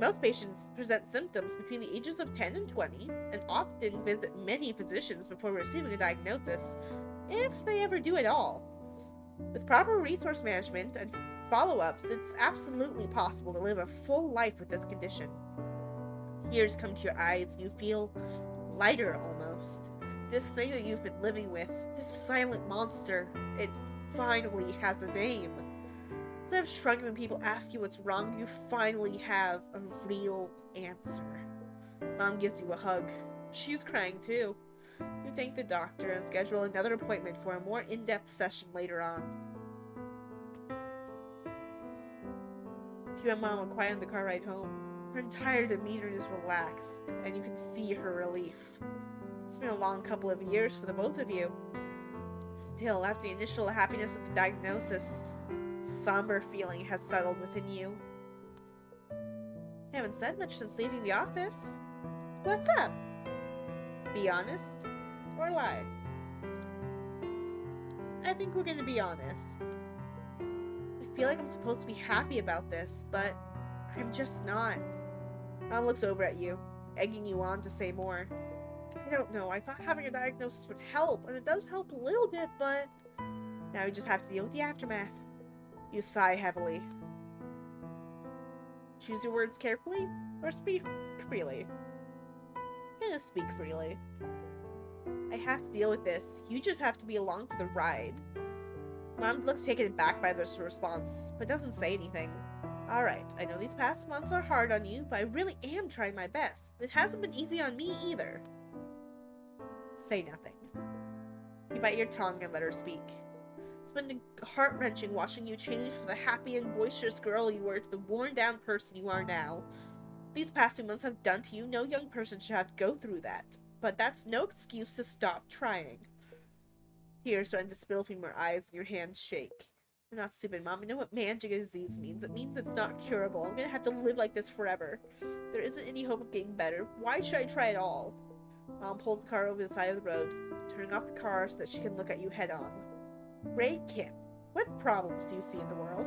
Most patients present symptoms between the ages of 10 and 20, and often visit many physicians before receiving a diagnosis, if they ever do at all. With proper resource management and follow-ups, it's absolutely possible to live a full life with this condition. Tears come to your eyes, and you feel lighter almost. This thing that you've been living with, this silent monster, it finally has a name. Instead of shrugging when people ask you what's wrong, you finally have a real answer. Mom gives you a hug. She's crying too. You thank the doctor and schedule another appointment for a more in-depth session later on. You and Mom were quiet on the car ride home. Her entire demeanor is relaxed, and you can see her relief. It's been a long couple of years for the both of you. Still, after the initial happiness of the diagnosis, a somber feeling has settled within you. I haven't said much since leaving the office. What's up? Be honest or lie? I think we're gonna be honest. I feel like I'm supposed to be happy about this, but I'm just not. Mom looks over at you, egging you on to say more. I don't know, I thought having a diagnosis would help, and it does help a little bit, but now we just have to deal with the aftermath. You sigh heavily. Choose your words carefully, or speak freely. I'm gonna speak freely. I have to deal with this. You just have to be along for the ride. Mom looks taken aback by this response, but doesn't say anything. Alright, I know these past months are hard on you, but I really am trying my best. It hasn't been easy on me either. Say nothing. You bite your tongue and let her speak. It's been heart-wrenching watching you change from the happy and boisterous girl you were to the worn-down person you are now. These past 2 months have done to you. No young person should have to go through that. But that's no excuse to stop trying. Tears starting to spill from your eyes and your hands shake. You're not stupid, Mom. I know what managing a disease means. It means it's not curable. I'm gonna have to live like this forever. There isn't any hope of getting better. Why should I try at all? Mom pulls the car over the side of the road, turning off the car so that she can look at you head on. Ray Kim, what problems do you see in the world?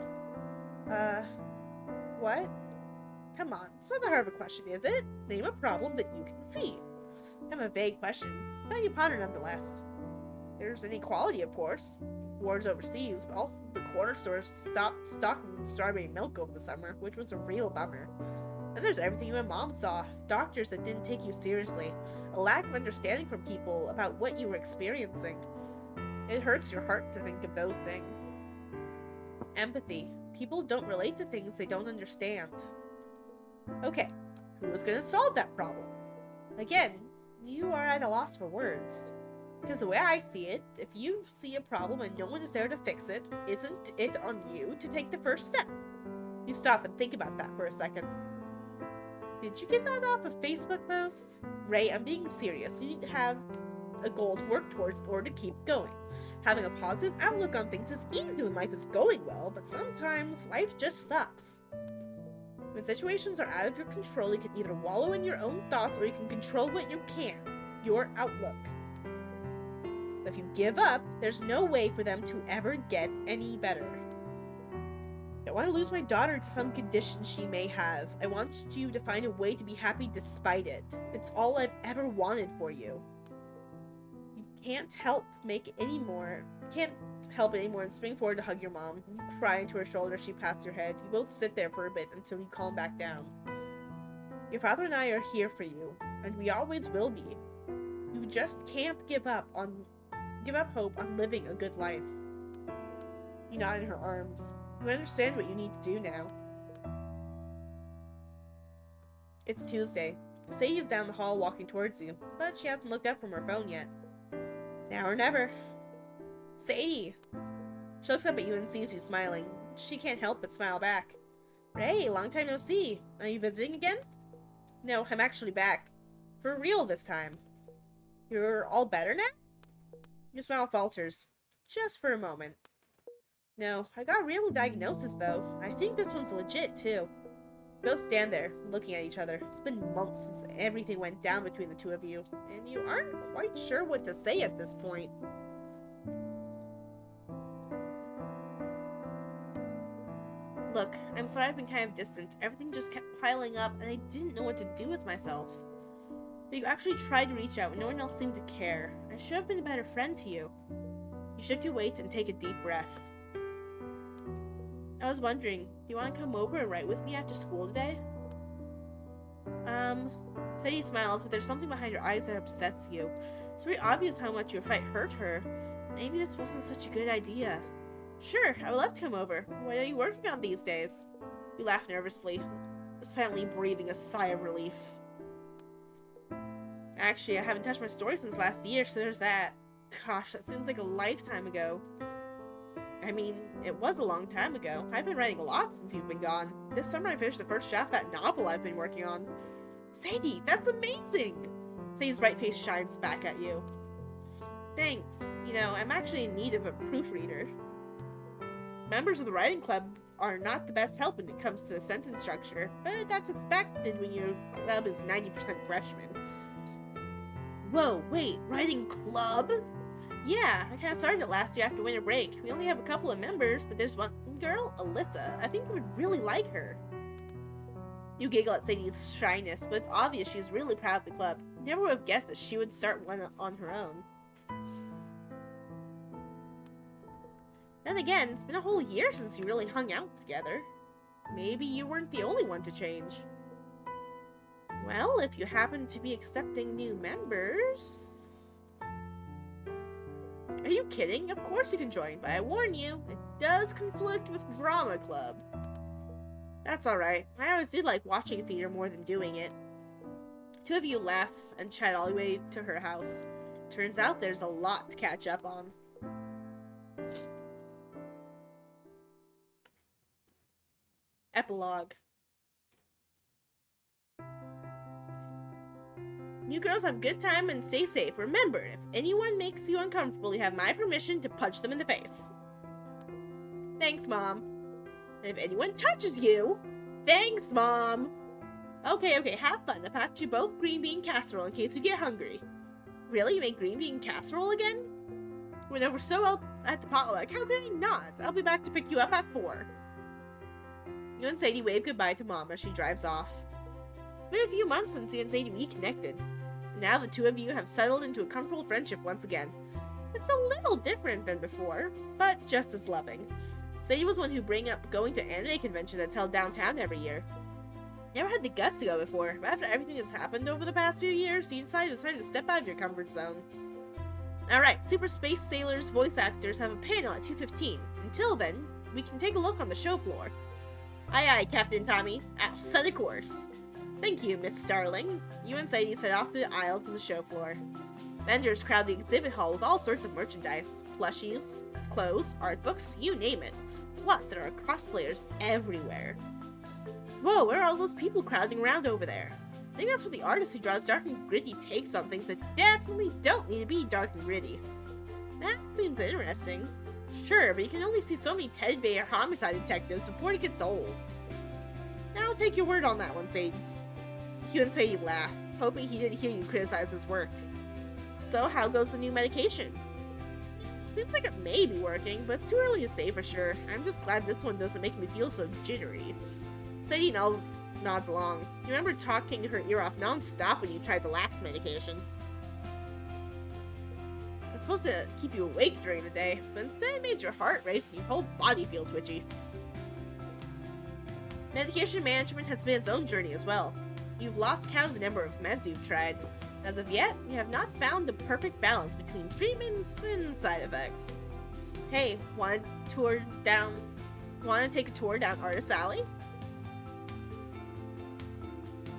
What? Come on, it's not that hard of a question, is it? Name a problem that you can see. Kind of a vague question, but you ponder nonetheless. There's inequality, of course. Wars overseas, but also the corner stores stopped stocking strawberry milk over the summer, which was a real bummer. Then there's everything you and Mom saw. Doctors that didn't take you seriously. A lack of understanding from people about what you were experiencing. It hurts your heart to think of those things. Empathy. People don't relate to things they don't understand. Okay, who is going to solve that problem? Again, you are at a loss for words. Because the way I see it, if you see a problem and no one is there to fix it, isn't it on you to take the first step? You stop and think about that for a second. Did you get that off a Facebook post? Ray, I'm being serious. You need to have a goal to work towards in order to keep going. Having a positive outlook on things is easy when life is going well, but sometimes life just sucks. When situations are out of your control, you can either wallow in your own thoughts or you can control what you can, your outlook. But if you give up, there's no way for them to ever get any better. I don't want to lose my daughter to some condition she may have. I want you to find a way to be happy despite it. It's all I've ever wanted for you. You can't help anymore and spring forward to hug your mom. You cry into her shoulder as she pats your head. You both sit there for a bit until you calm back down. Your father and I are here for you, and we always will be. You just can't give up hope on living a good life. You nod in her arms. You understand what you need to do now. It's Tuesday. Sadie is down the hall walking towards you, but she hasn't looked up from her phone yet. It's now or never. Sadie! She looks up at you and sees you smiling. She can't help but smile back. Ray, long time no see. Are you visiting again? No, I'm actually back. For real this time. You're all better now? Your smile falters. Just for a moment. No, I got a real diagnosis though. I think this one's legit too. Both stand there, looking at each other. It's been months since everything went down between the two of you, and you aren't quite sure what to say at this point. Look, I'm sorry I've been kind of distant. Everything just kept piling up, and I didn't know what to do with myself. But you actually tried to reach out, and no one else seemed to care. I should have been a better friend to you. You shift your weight and take a deep breath. I was wondering, do you want to come over and write with me after school today? Sadie smiles, but there's something behind her eyes that upsets you. It's very obvious how much your fight hurt her. Maybe this wasn't such a good idea. Sure, I would love to come over. What are you working on these days? You laugh nervously, silently breathing a sigh of relief. Actually, I haven't touched my story since last year, so there's that. Gosh, that seems like a lifetime ago. I mean, it was a long time ago. I've been writing a lot since you've been gone. This summer I finished the first draft of that novel I've been working on. Sadie, that's amazing! Sadie's bright face shines back at you. Thanks. You know, I'm actually in need of a proofreader. Members of the writing club are not the best help when it comes to the sentence structure, but that's expected when your club is 90% freshmen. Whoa, wait, writing club? Yeah, I kinda started it last year after winter break. We only have a couple of members, but there's one girl, Alyssa. I think you would really like her. You giggle at Sadie's shyness, but it's obvious she's really proud of the club. Never would have guessed that she would start one on her own. Then again, it's been a whole year since you really hung out together. Maybe you weren't the only one to change. Well, if you happen to be accepting new members... Are you kidding? Of course you can join, but I warn you, it does conflict with drama club. That's alright. I always did like watching theater more than doing it. Two of you laugh and chat all the way to her house. Turns out there's a lot to catch up on. Epilogue. You girls have a good time and stay safe. Remember, if anyone makes you uncomfortable, you have my permission to punch them in the face. Thanks, Mom. And if anyone touches you, thanks, Mom. Okay, have fun. I packed you both green bean casserole in case you get hungry. Really? You make green bean casserole again? When over so well at the potluck, how could I not? I'll be back to pick you up at 4. You and Sadie wave goodbye to Mom as she drives off. It's been a few months since you and Sadie reconnected. Now the two of you have settled into a comfortable friendship once again. It's a little different than before, but just as loving. Sadie was one who bring up going to an anime convention that's held downtown every year. Never had the guts to go before, but after everything that's happened over the past few years, you decided it was time to step out of your comfort zone. Alright, Super Space Sailors voice actors have a panel at 2:15. Until then, we can take a look on the show floor. Aye, Captain Tommy. I'll set a course. Thank you, Miss Starling. You and Sadie set off the aisle to the show floor. Vendors crowd the exhibit hall with all sorts of merchandise. Plushies, clothes, art books, you name it. Plus, there are cosplayers everywhere. Whoa, where are all those people crowding around over there? I think that's for the artist who draws dark and gritty takes on things that definitely don't need to be dark and gritty. That seems interesting. Sure, but you can only see so many Ted Baer homicide detectives before it gets old. I'll take your word on that one, Sadie's. You and Sadie laugh, hoping he didn't hear you criticize his work. So how goes the new medication? Seems like it may be working, but it's too early to say for sure. I'm just glad this one doesn't make me feel so jittery. Sadie nods along. You remember talking her ear off non-stop when you tried the last medication. It's supposed to keep you awake during the day, but instead it made your heart race and your whole body feel twitchy. Medication management has been its own journey as well. You've lost count of the number of meds you've tried. As of yet, you have not found the perfect balance between treatments and side effects. Hey, want to take a tour down Artist Alley?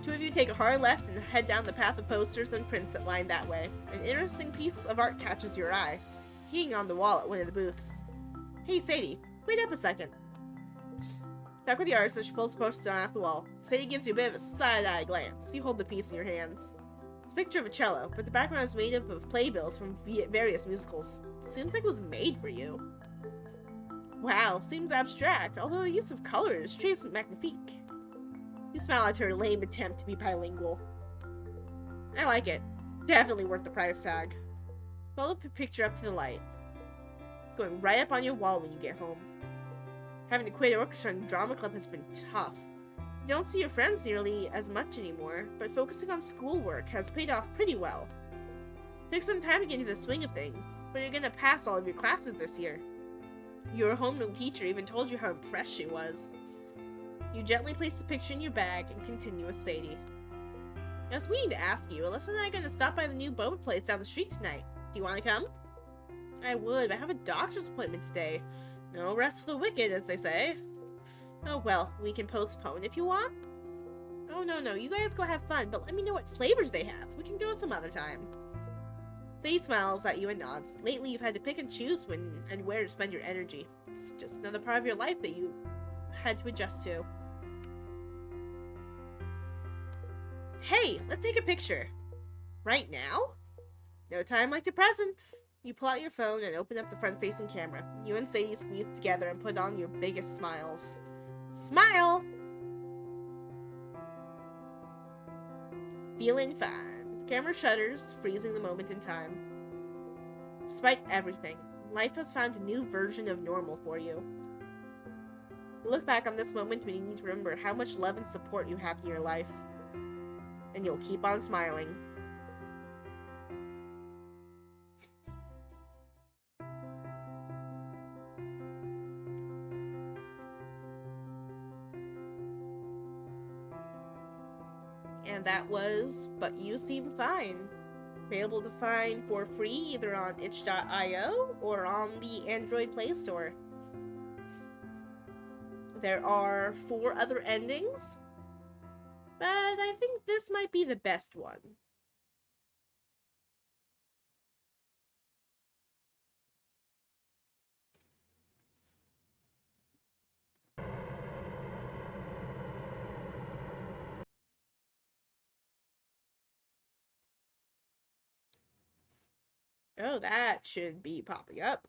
Two of you take a hard left and head down the path of posters and prints that line that way. An interesting piece of art catches your eye, hanging on the wall at one of the booths. Hey, Sadie, wait up a second. Talk with the artist as she pulls the poster down off the wall. Sadie gives you a bit of a side-eye glance. You hold the piece in your hands. It's a picture of a cello, but the background is made up of playbills from various musicals. Seems like it was made for you. Wow, seems abstract, although the use of color is très magnifique. You smile at her lame attempt to be bilingual. I like it. It's definitely worth the price tag. Hold the picture up to the light. It's going right up on your wall when you get home. Having to quit orchestra and drama club has been tough. You don't see your friends nearly as much anymore, but focusing on schoolwork has paid off pretty well. It took some time to get into the swing of things, but you're gonna pass all of your classes this year. Your homeroom teacher even told you how impressed she was. You gently place the picture in your bag and continue with Sadie. I was meaning to ask you, Alyssa and I are gonna stop by the new boba place down the street tonight. Do you want to come? I would, but I have a doctor's appointment today. No rest for the wicked, as they say. Oh well, we can postpone if you want. Oh no, you guys go have fun, but let me know what flavors they have. We can go some other time. Sadie smiles at you and nods. Lately, you've had to pick and choose when and where to spend your energy. It's just another part of your life that you had to adjust to. Hey, let's take a picture. Right now? No time like the present. You pull out your phone and open up the front-facing camera. You and Sadie squeeze together and put on your biggest smiles. Smile! Feeling fine. The camera shutters, freezing the moment in time. Despite everything, life has found a new version of normal for you. You look back on this moment when you need to remember how much love and support you have in your life. And you'll keep on smiling. And that was But You Seem Fine. Available to find for free either on itch.io or on the Android Play Store. There are 4 other endings, but I think this might be the best one. Oh, that should be popping up.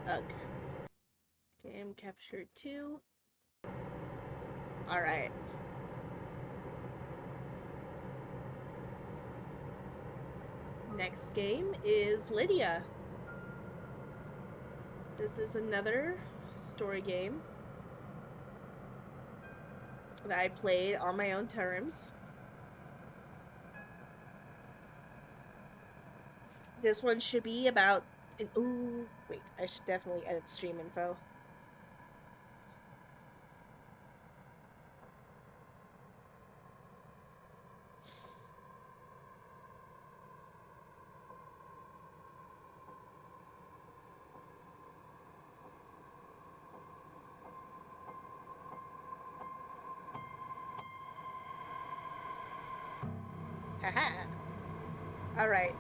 Ugh. Game capture 2. Alright. Next game is Lydia. This is another story game that I played on my own terms. This one should be about ooh, wait, I should definitely edit stream info. Haha. Alright.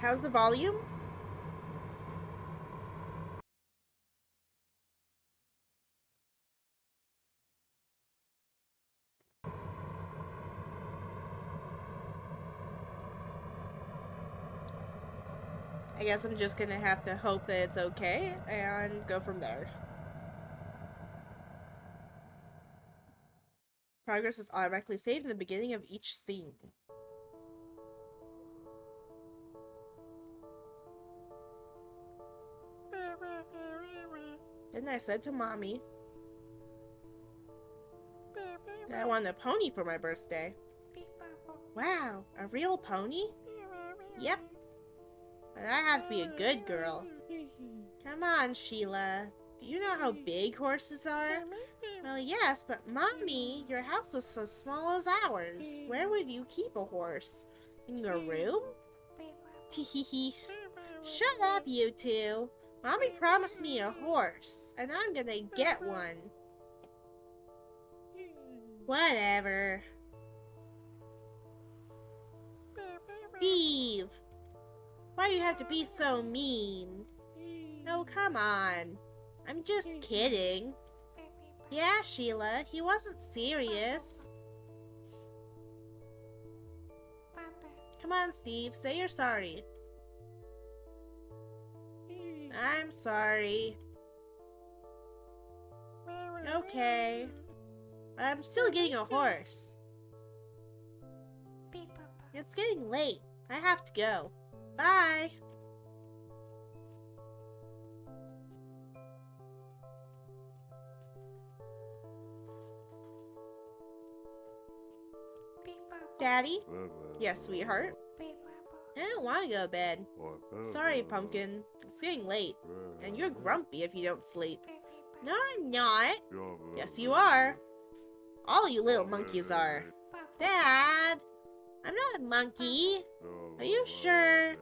How's the volume? I guess I'm just gonna have to hope that it's okay and go from there. Progress is automatically saved in the beginning of each scene. Didn't I said to Mommy that I wanted a pony for my birthday? Wow, a real pony? Yep. But I have to be a good girl. Come on, Sheila. Do you know how big horses are? Well, yes, but Mommy, your house is so small as ours. Where would you keep a horse? In your room? Teehee. Shut up, you two. Mommy promised me a horse, and I'm gonna get one. Whatever. Steve! Why do you have to be so mean? Oh, come on. I'm just kidding. Yeah, Sheila, he wasn't serious. Come on, Steve, say you're sorry. I'm sorry. Okay. I'm still getting a horse. It's getting late. I have to go. Bye. Daddy? Yes, sweetheart? I don't want to go to bed. Sorry, Pumpkin. It's getting late. And you're grumpy if you don't sleep. No, I'm not. Yes, you are. All you little monkeys are. Dad! I'm not a monkey. Are you sure?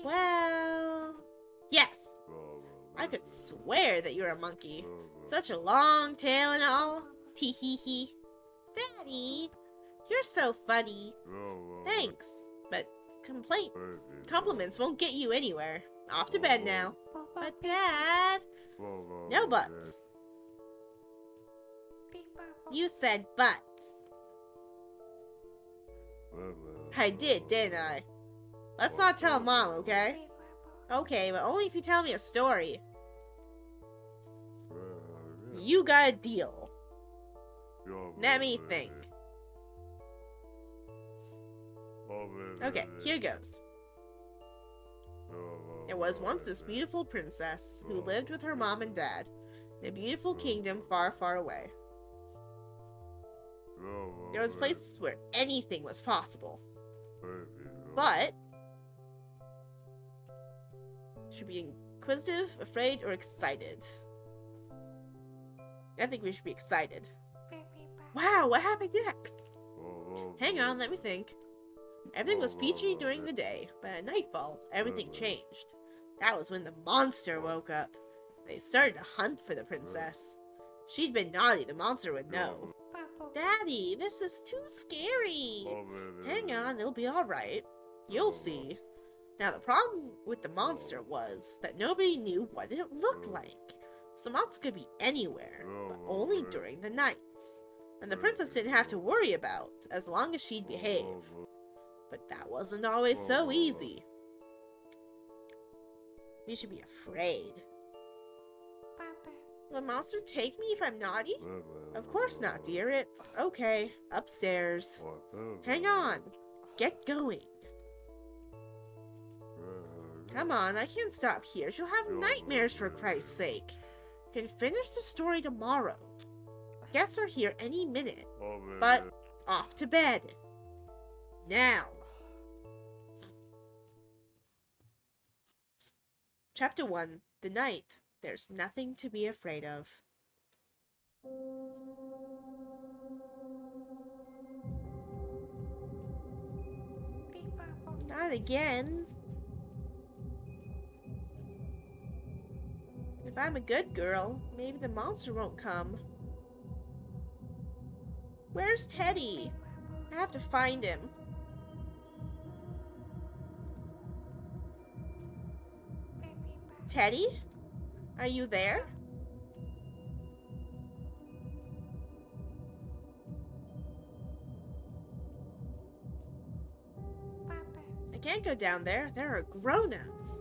Well... Yes! I could swear that you're a monkey. Such a long tail and all. Tee hee hee. Daddy, you're so funny. Thanks, but compliments won't get you anywhere. Off to bed now. But Dad... No buts. You said buts. I did, didn't I? Let's not tell Mom, okay? Okay, but only if you tell me a story. You got a deal. Let me think. Okay, here goes. There was once this beautiful princess who lived with her mom and dad in a beautiful kingdom far, far away. There was places where anything was possible. But should be inquisitive, afraid, or excited. I think we should be excited. Wow, what happened next? Hang on, let me think. Everything was peachy during the day, but at nightfall, everything changed. That was when the monster woke up. They started to hunt for the princess. If she'd been naughty, the monster would know. Daddy, this is too scary. Hang on, it'll be alright. You'll see. Now, the problem with the monster was that nobody knew what it looked like. So the monster could be anywhere, but only during the nights. And the princess didn't have to worry about, as long as she'd behave. But that wasn't always so easy. You should be afraid. Will the monster take me if I'm naughty? Of course not, dear. It's okay. Upstairs. Hang on. Get going. Come on, I can't stop here. She'll have nightmares for Christ's sake. You can finish the story tomorrow. Guests are here any minute. But off to bed. Now. Chapter 1. The Night. There's nothing to be afraid of. Not again. If I'm a good girl, maybe the monster won't come. Where's Teddy? I have to find him. Teddy? Are you there? I can't go down there. There are grown-ups.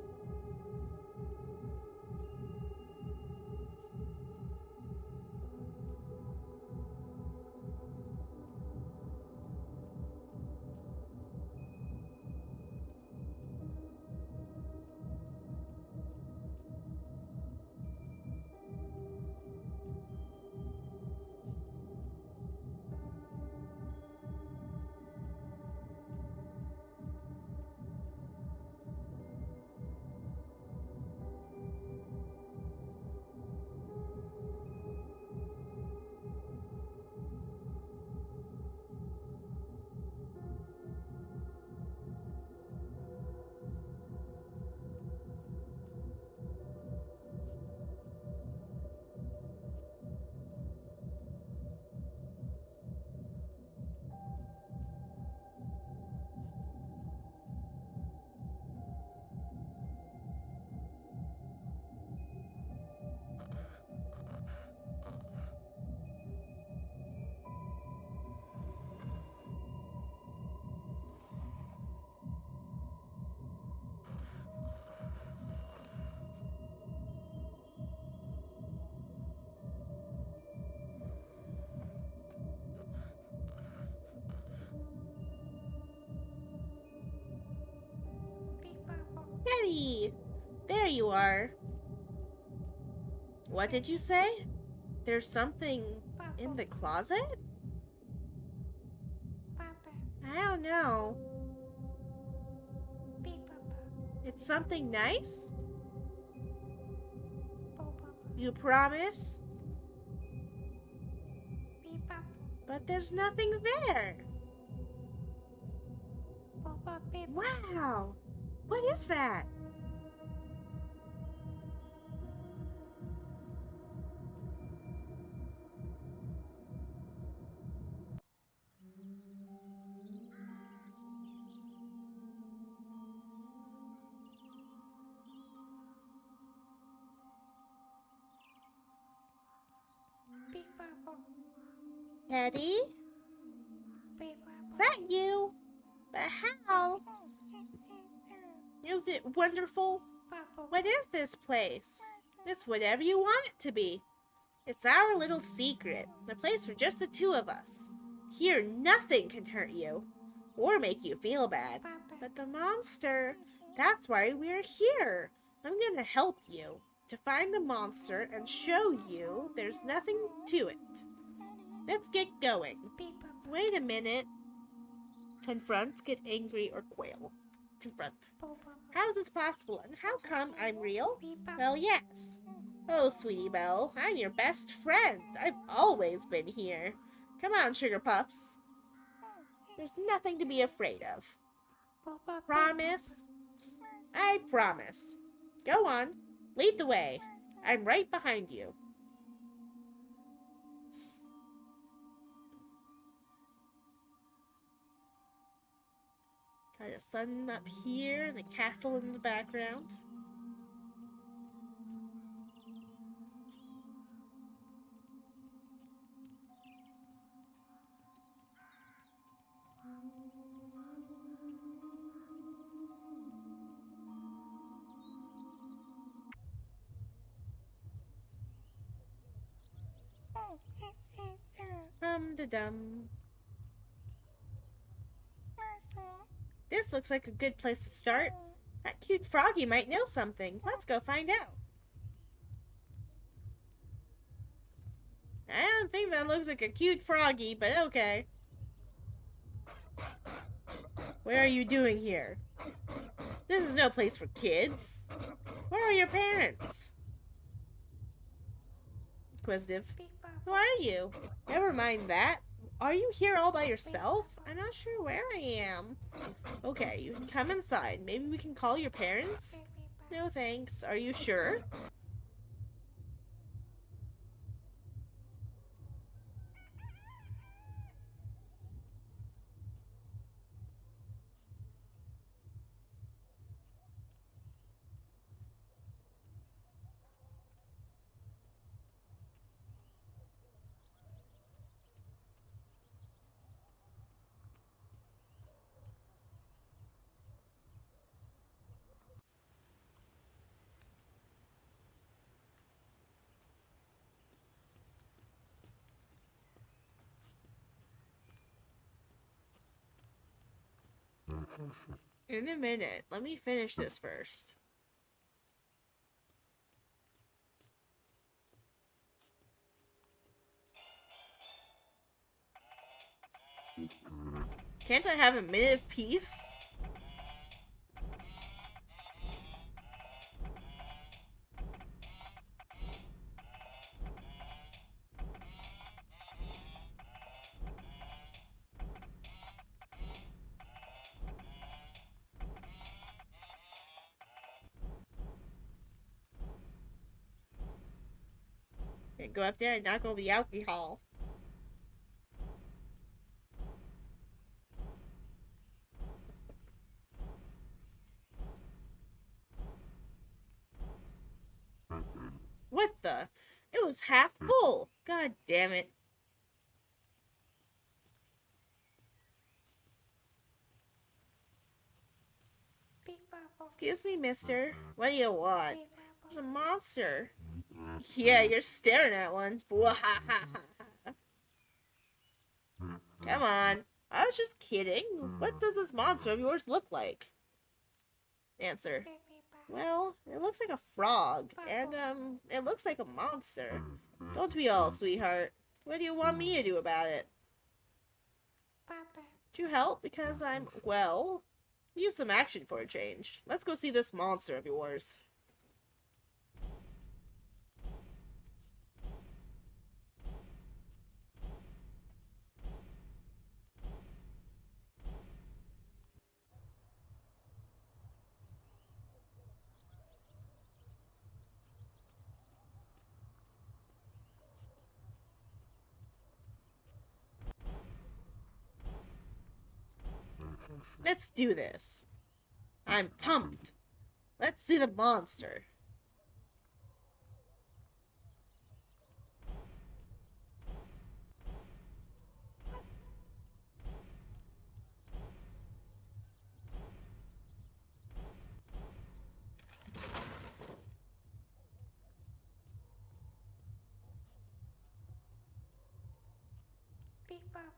Teddy! There you are. What did you say? There's something in the closet? I don't know. It's something nice? You promise? But there's nothing there. Wow! What is that? Eddie? Is that you? But how? Is it wonderful? What is this place? It's whatever you want it to be. It's our little secret, a place for just the two of us. Here, nothing can hurt you or make you feel bad. But the monster, that's why we're here. I'm gonna help you to find the monster and show you there's nothing to it. Let's get going. Wait a minute. Confront, get angry, or quail. Confront. How is this possible, and how come I'm real? Well, yes. Oh, Sweetie Belle, I'm your best friend. I've always been here. Come on, Sugar Puffs. There's nothing to be afraid of. Promise? I promise. Go on. Lead the way. I'm right behind you. Got a sun up here and a castle in the background. Dum. This looks like a good place to start. That cute froggy might know something. Let's go find out. I don't think that looks like a cute froggy, but okay. What are you doing here? This is no place for kids. Where are your parents? Inquisitive. Who are you? Never mind that. Are you here all by yourself? I'm not sure where I am. Okay, you can come inside. Maybe we can call your parents? No thanks. Are you sure? In a minute. Let me finish this first. Can't I have a minute of peace? Can't go up there and knock over the alcohol. What the? It was half full. God damn it. Excuse me, mister. What do you want? There's a monster. Yeah, you're staring at one. Come on. I was just kidding. What does this monster of yours look like? Answer. Well, it looks like a frog. And, it looks like a monster. Don't we all, sweetheart? What do you want me to do about it? To help because I'm, well, use some action for a change. Let's go see this monster of yours. Let's do this. I'm pumped. Let's see the monster.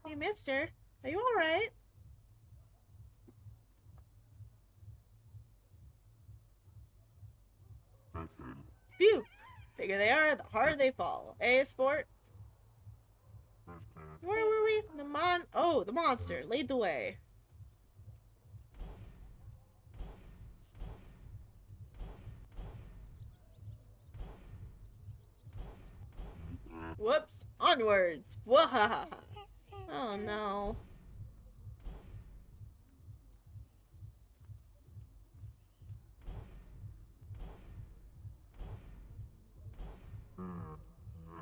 Hey, mister. Are you alright? Phew! Bigger they are, the harder they fall. Eh, sport? Where were we? The monster. Lead the way. Whoops. Onwards. Wahaha. Oh no.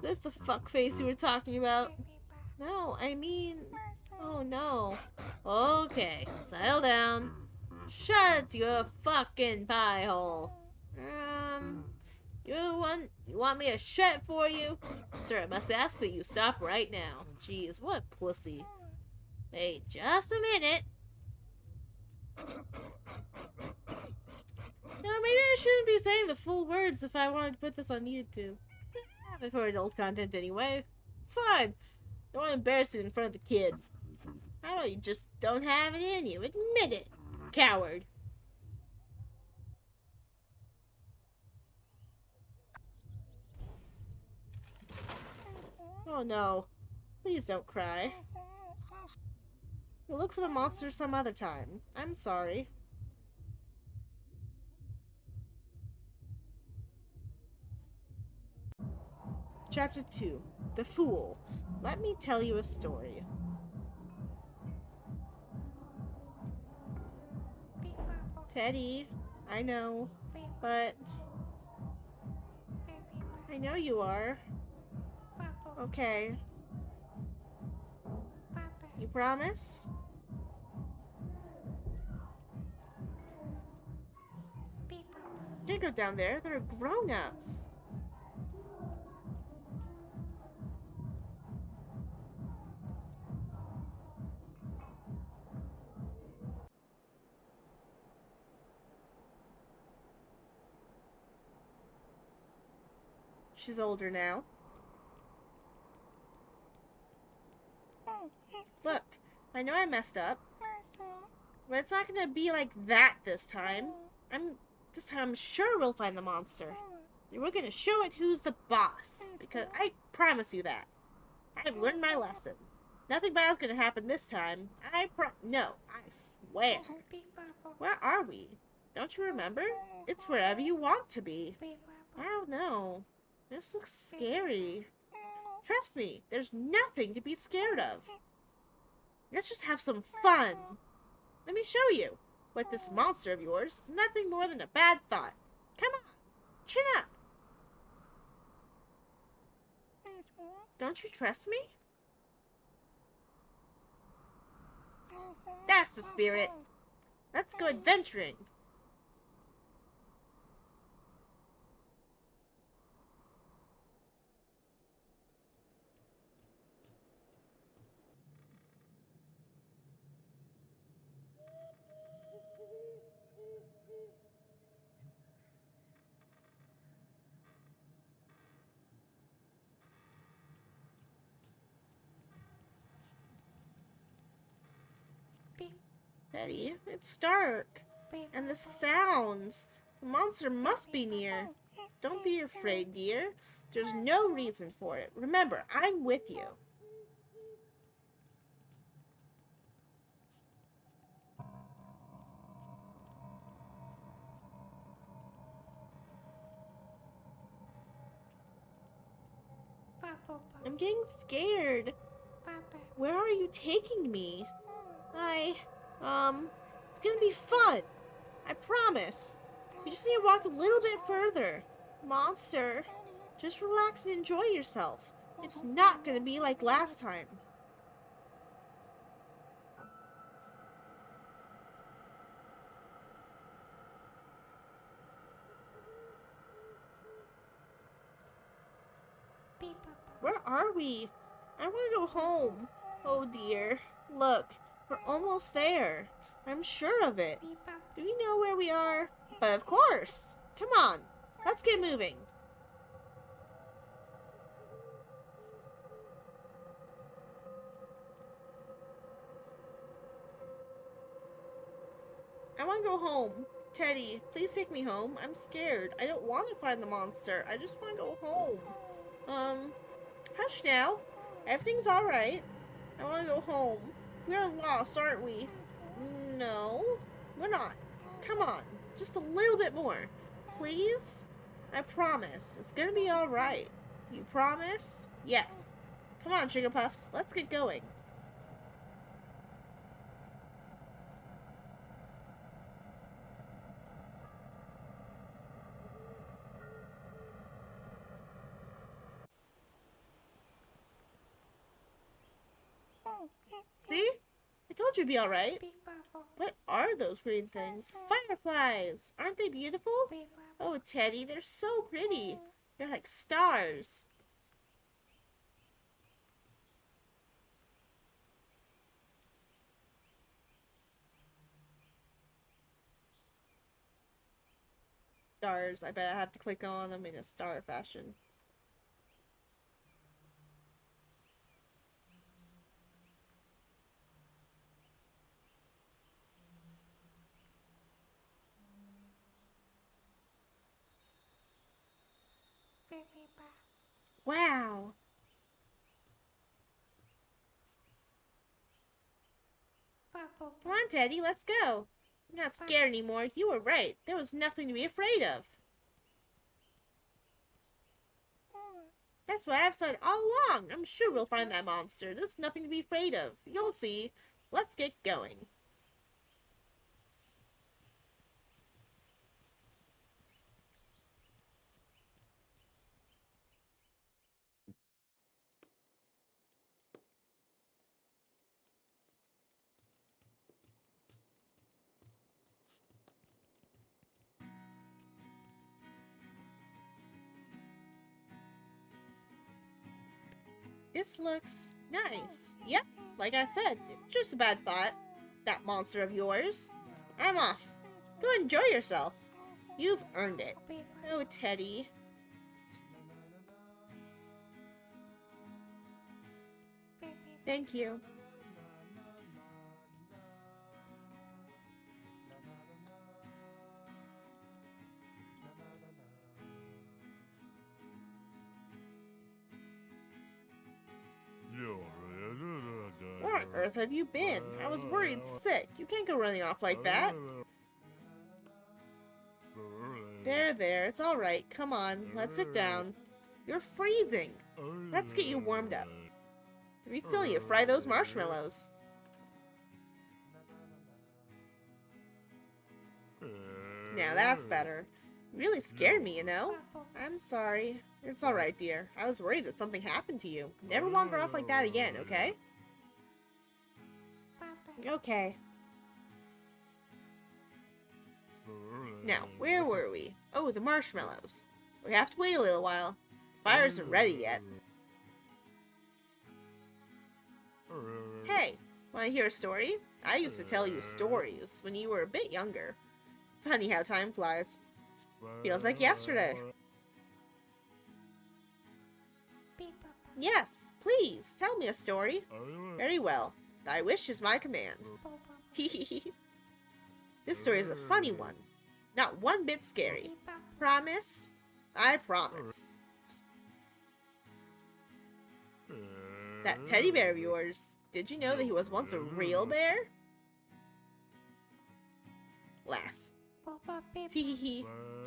This the fuckface you were talking about? No, I mean... Oh no. Okay, settle down. Shut your fucking pie hole. You want me to shut it for you? Sir, I must ask that you stop right now. Jeez, what a pussy. Hey, just a minute. Now, maybe I shouldn't be saying the full words if I wanted to put this on YouTube. I have it for adult content anyway. It's fine. Don't want to embarrass you in front of the kid. How about you just don't have it in you? Admit it, coward. Oh no. Please don't cry. We'll look for the monster some other time. I'm sorry. Chapter 2. The Fool. Let me tell you a story. Teddy, I know, but... I know you are. Okay. You promise? Don't go down there. They're grown-ups. She's older now. Look, I know I messed up, but it's not gonna be like that this time. This time I'm sure we'll find the monster. We're gonna show it who's the boss, because I promise you that. I've learned my lesson. Nothing bad's gonna happen this time. No, I swear. Where are we? Don't you remember? It's wherever you want to be. I don't know. This looks scary. Trust me, there's nothing to be scared of. Let's just have some fun. Let me show you. What this monster of yours is nothing more than a bad thought. Come on, chin up. Don't you trust me? That's the spirit. Let's go adventuring. Betty, it's dark. And the sounds. The monster must be near. Don't be afraid, dear. There's no reason for it. Remember, I'm with you. I'm getting scared. Where are you taking me? It's gonna be fun. I promise. You just need to walk a little bit further. Monster, just relax and enjoy yourself. It's not gonna be like last time. Where are we? I want to go home. Oh dear. Look, we're almost there. I'm sure of it. Do we know where we are? But of course. Come on. Let's get moving. I want to go home. Teddy, please take me home. I'm scared. I don't want to find the monster. I just want to go home. Um, Hush now. Everything's alright. I want to go home. We're lost, aren't we? No, we're not. Come on, just a little bit more. Please? I promise. It's gonna be alright. You promise? Yes. Come on, Sugar Puffs. Let's get going. See? I told you it'd be alright. What are those green things? Fireflies! Aren't they beautiful? Oh, Teddy, they're so pretty. They're like stars. Stars. I bet I have to click on them in a star fashion. Wow. Come on, Teddy, let's go. I'm not scared anymore. You were right. There was nothing to be afraid of. That's what I've said all along. I'm sure we'll find that monster. There's nothing to be afraid of. You'll see. Let's get going. This looks nice. Yep, like I said, it's just a bad thought. That monster of yours. I'm off. Go enjoy yourself. You've earned it. Oh, Teddy. Thank you. Where on earth have you been? I was worried sick. You can't go running off like that. There, it's alright. Come on, let's sit down. You're freezing. Let's get you warmed up. We still need to fry those marshmallows. Now that's better. You really scared me, you know? I'm sorry. It's alright, dear. I was worried that something happened to you. Never wander off like that again, okay? Okay. Now, where were we? Oh, the marshmallows. We have to wait a little while. The fire isn't ready yet. Hey, want to hear a story? I used to tell you stories when you were a bit younger. Funny how time flies. Feels like yesterday. Yes, please, tell me a story. Very well. Thy wish is my command. This story is a funny one. Not one bit scary. Promise? I promise. That teddy bear of yours, did you know that he was once a real bear? Laugh. Teehee.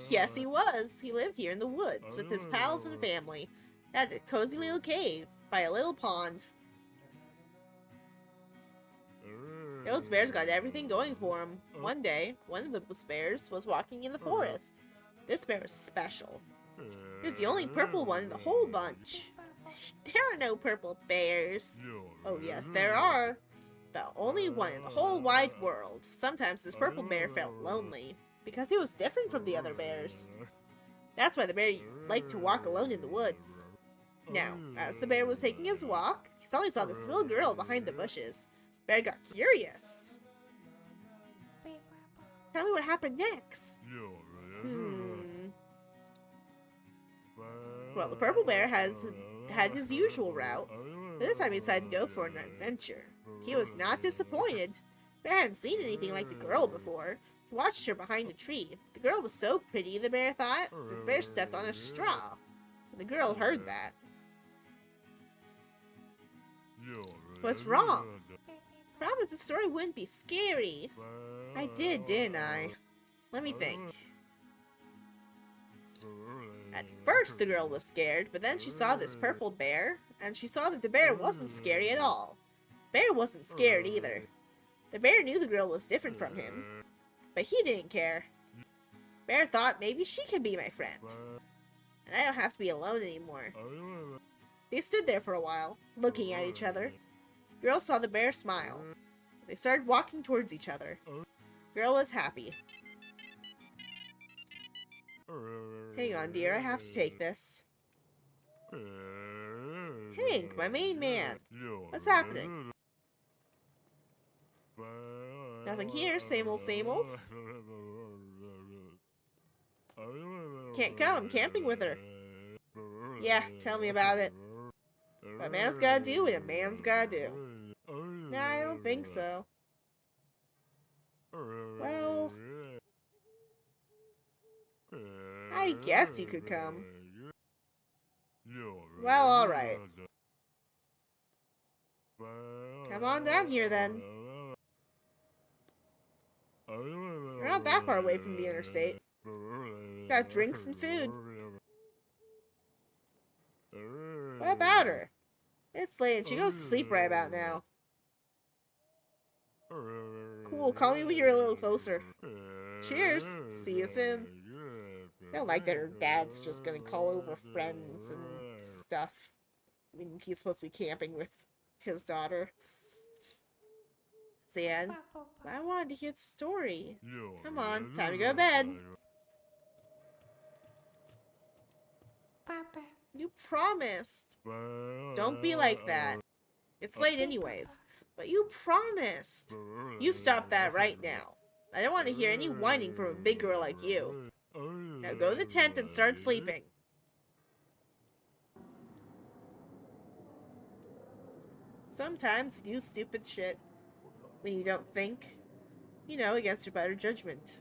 Yes, he was. He lived here in the woods with his pals and family. At a cozy little cave by a little pond. Those bears got everything going for them. One day, one of those bears was walking in the forest. This bear was special. He was the only purple one in the whole bunch. There are no purple bears. Oh yes, there are. But only one in the whole wide world. Sometimes this purple bear felt lonely, because he was different from the other bears. That's why the bear liked to walk alone in the woods. Now, as the bear was taking his walk, he suddenly saw this little girl behind the bushes. The bear got curious. Tell me what happened next. Well, the purple bear had his usual route, but this time he decided to go for an adventure. He was not disappointed. The bear hadn't seen anything like the girl before. He watched her behind a tree. The girl was so pretty, the bear thought. The bear stepped on a straw. The girl heard that. What's wrong? Promised the story wouldn't be scary. I did, didn't I? Let me think. At first the girl was scared, but then she saw this purple bear, and she saw that the bear wasn't scary at all. The bear wasn't scared either. The bear knew the girl was different from him, but he didn't care. Bear thought maybe she can be my friend, and I don't have to be alone anymore. They stood there for a while, looking at each other. The girl saw the bear smile. They started walking towards each other. The girl was happy. Hang on, dear, I have to take this. Hank, my main man. What's happening? Nothing here, same old, same old. Can't come, I'm camping with her. Yeah, tell me about it. What a man's gotta do what a man's gotta do. Nah, I don't think so. Well, I guess you could come. Well, alright. Come on down here then. We're not that far away from the interstate. Got drinks and food. What about her? It's late and she goes to sleep right about now. Cool, call me when you're a little closer. Cheers. See you soon. I don't like that her dad's just gonna call over friends and stuff. I mean, he's supposed to be camping with his daughter. Zan, I wanted to hear the story. Come on, time to go to bed. You promised. Don't be like that. It's late anyways. But you promised. You stop that right now. I don't want to hear any whining from a big girl like you. Now go to the tent and start sleeping. Sometimes you do stupid shit when you don't think, you know, against your better judgment.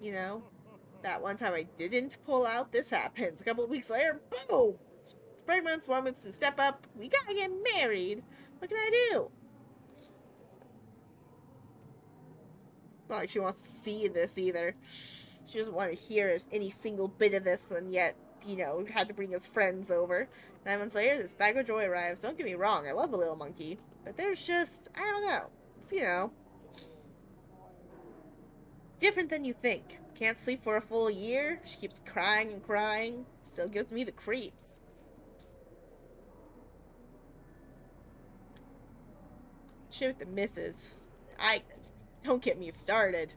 You know, that one time I didn't pull out, this happens. A couple of weeks later, boom! Springman's wants to step up. We gotta get married. What can I do? It's not like she wants to see this either. She doesn't want to hear any single bit of this, and yet, you know, had to bring his friends over. 9 months later, this bag of joy arrives. Don't get me wrong, I love the little monkey. But there's just, I don't know. It's, you know, different than you think. Can't sleep for a full year. She keeps crying and crying. Still gives me the creeps. Shit with the missus. Don't get me started.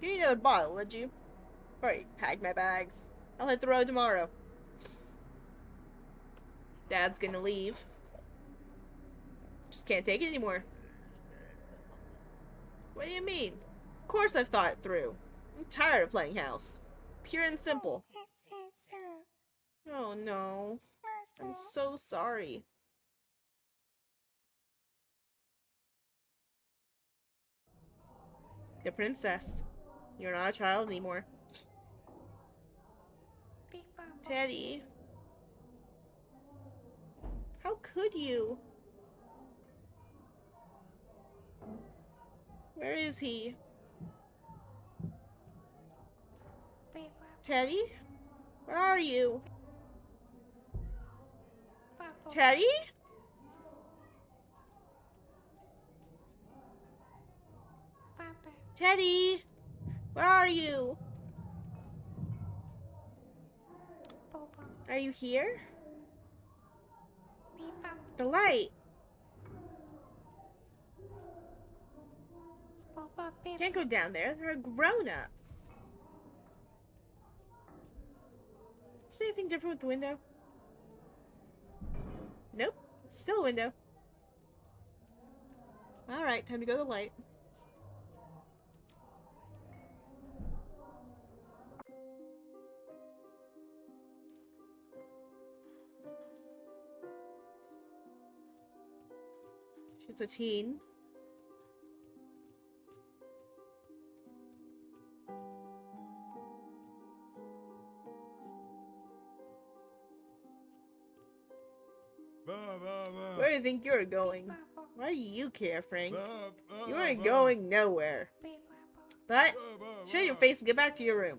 Give me another bottle, would you? Alright, pack my bags. I'll hit the road tomorrow. Dad's gonna leave. Just can't take it anymore. What do you mean? Of course I've thought it through. I'm tired of playing house. Pure and simple. Oh no. I'm so sorry. The princess. You're not a child anymore. Teddy. How could you? Where is he? Teddy? Where are you? Teddy? Teddy? Where are you? Are you here? The light. Can't go down there. There are grown-ups. See anything different with the window? Nope. Still a window. Alright, time to go to the light. She's a teen. Where do you think you're going? Why do you care, Frank? You aren't going nowhere. But, show your face and get back to your room.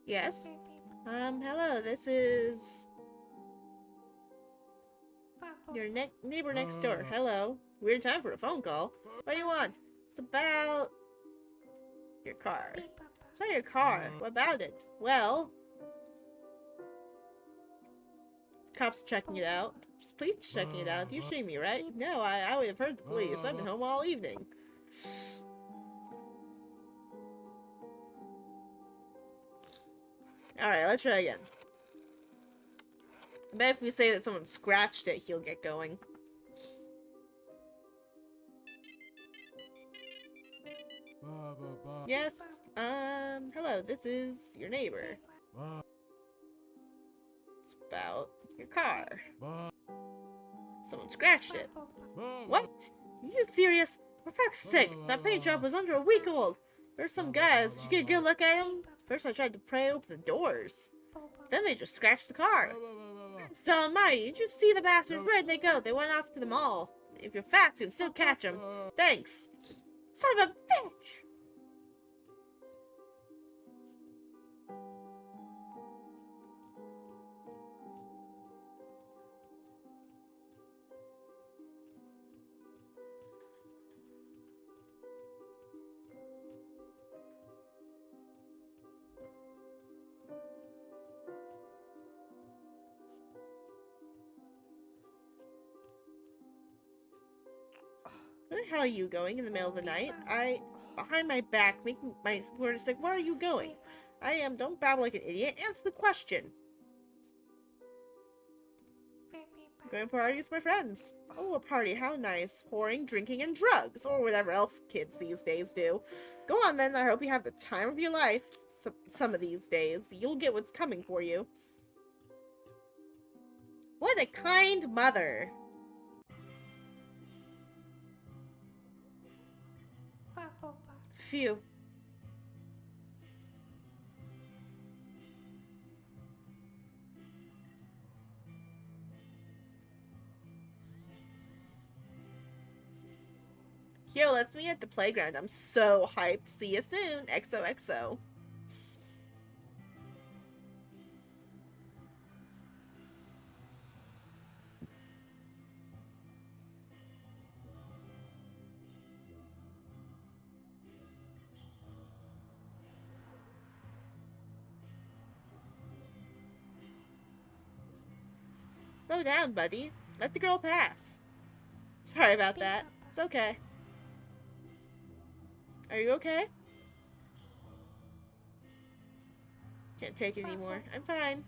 Yes? Hello, this is... your neighbor next door. Hello. Weird time for a phone call. What do you want? It's about... your car. It's not your car. What about it? Well... cops checking it out. Police checking it out. You're shooting me, right? No, I would have heard the police. I've been home all evening. Alright, let's try again. I bet if we say that someone scratched it, he'll get going. Yes, hello, this is your neighbor. It's about your car. Someone scratched it. What? Are you serious? For fuck's sake, that paint job was under a week old. There's some guys. Did you get a good look at him? First I tried to pry open the doors. Then they just scratched the car. So almighty, did you see the bastards? Where'd they go? They went off to the mall. If you're fast, you can still catch them. Thanks. Son of a bitch! Where the hell are you going in the middle of the night? Behind my back, making my words like, where are you going? Don't babble like an idiot. Answer the question. I'm going for a party with my friends. Oh, a party, how nice. Whoring, drinking, and drugs. Or whatever else kids these days do. Go on then, I hope you have the time of your life. Some of these days. You'll get what's coming for you. What a kind mother. Phew. Yo, let's meet at the playground. I'm so hyped. See you soon. XOXO. Slow down, buddy. Let the girl pass. Sorry about that. It's okay. Are you okay? Can't take it anymore. I'm fine.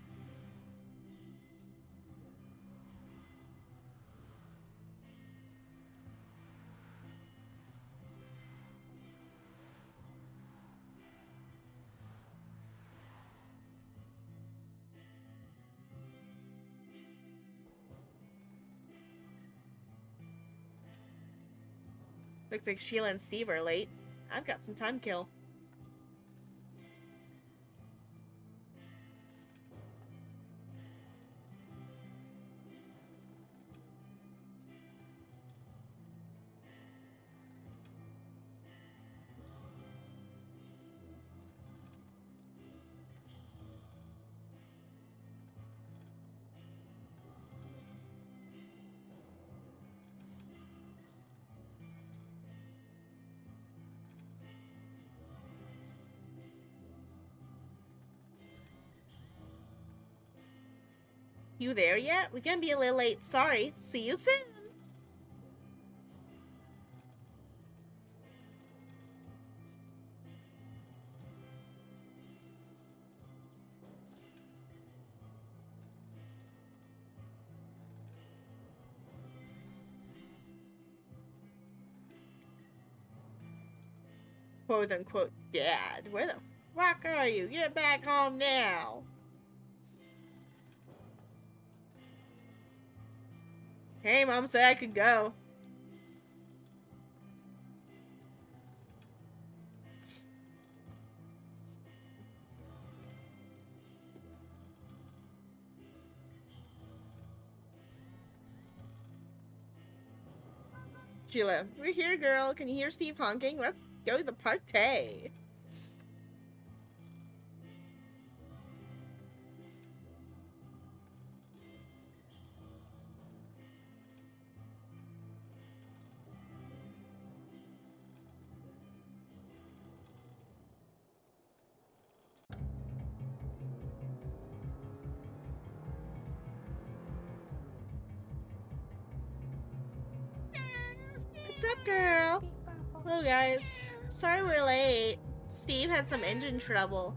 Looks like Sheila and Steve are late. I've got some time to kill. You there yet? We're gonna be a little late. Sorry. See you soon. Quote unquote dad. Where the fuck are you? Get back home now. Hey, Mom said I could go. Sheila, we're here, girl. Can you hear Steve honking? Let's go to the party. What's up, girl? Hello, guys. Sorry we're late. Steve had some engine trouble.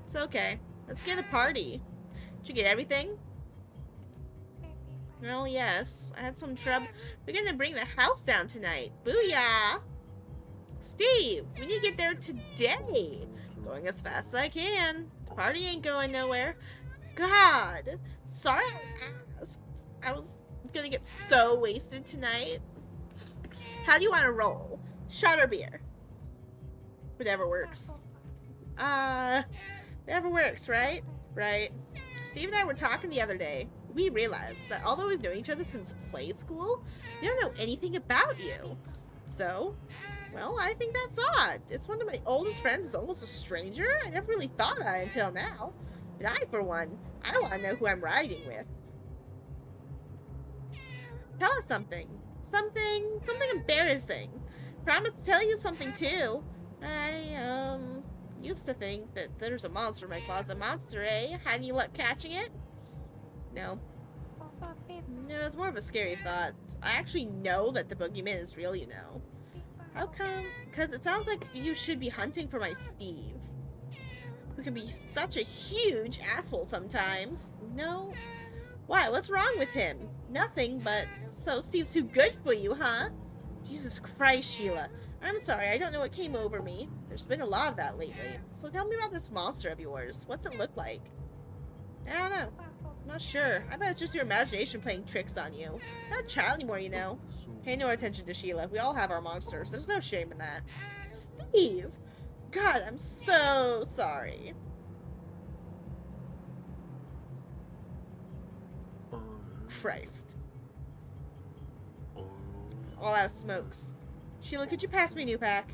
It's okay. Let's get a party. Did you get everything? Well, yes. I had some trouble. We're gonna bring the house down tonight. Booyah! Steve, we need to get there today. Going as fast as I can. The party ain't going nowhere. God! Sorry I asked. I was gonna get so wasted tonight. How do you want to roll? Shot or beer? Whatever works. Whatever works, right? Right. Steve and I were talking the other day. We realized that although we've known each other since play school, we don't know anything about you. So, well, I think that's odd. It's one of my oldest friends is almost a stranger. I never really thought about it until now. But I, for one, I want to know who I'm riding with. Tell us something. Something embarrassing. Promise to tell you something too. I, used to think that there's a monster in my closet. Monster, eh? Had any luck catching it? No. No, it's more of a scary thought. I actually know that the boogeyman is real, you know. How come? Because it sounds like you should be hunting for my Steve. Who can be such a huge asshole sometimes. No? Why? What's wrong with him? Nothing, but so Steve's too good for you, huh? Jesus Christ, Sheila. I'm sorry, I don't know what came over me. There's been a lot of that lately. So tell me about this monster of yours. What's it look like? I don't know. I'm not sure. I bet it's just your imagination playing tricks on you. I'm not a child anymore, you know. Pay no attention to Sheila. We all have our monsters. There's no shame in that. Steve! God, I'm so sorry. Christ. All out of smokes. Sheila, could you pass me a new pack?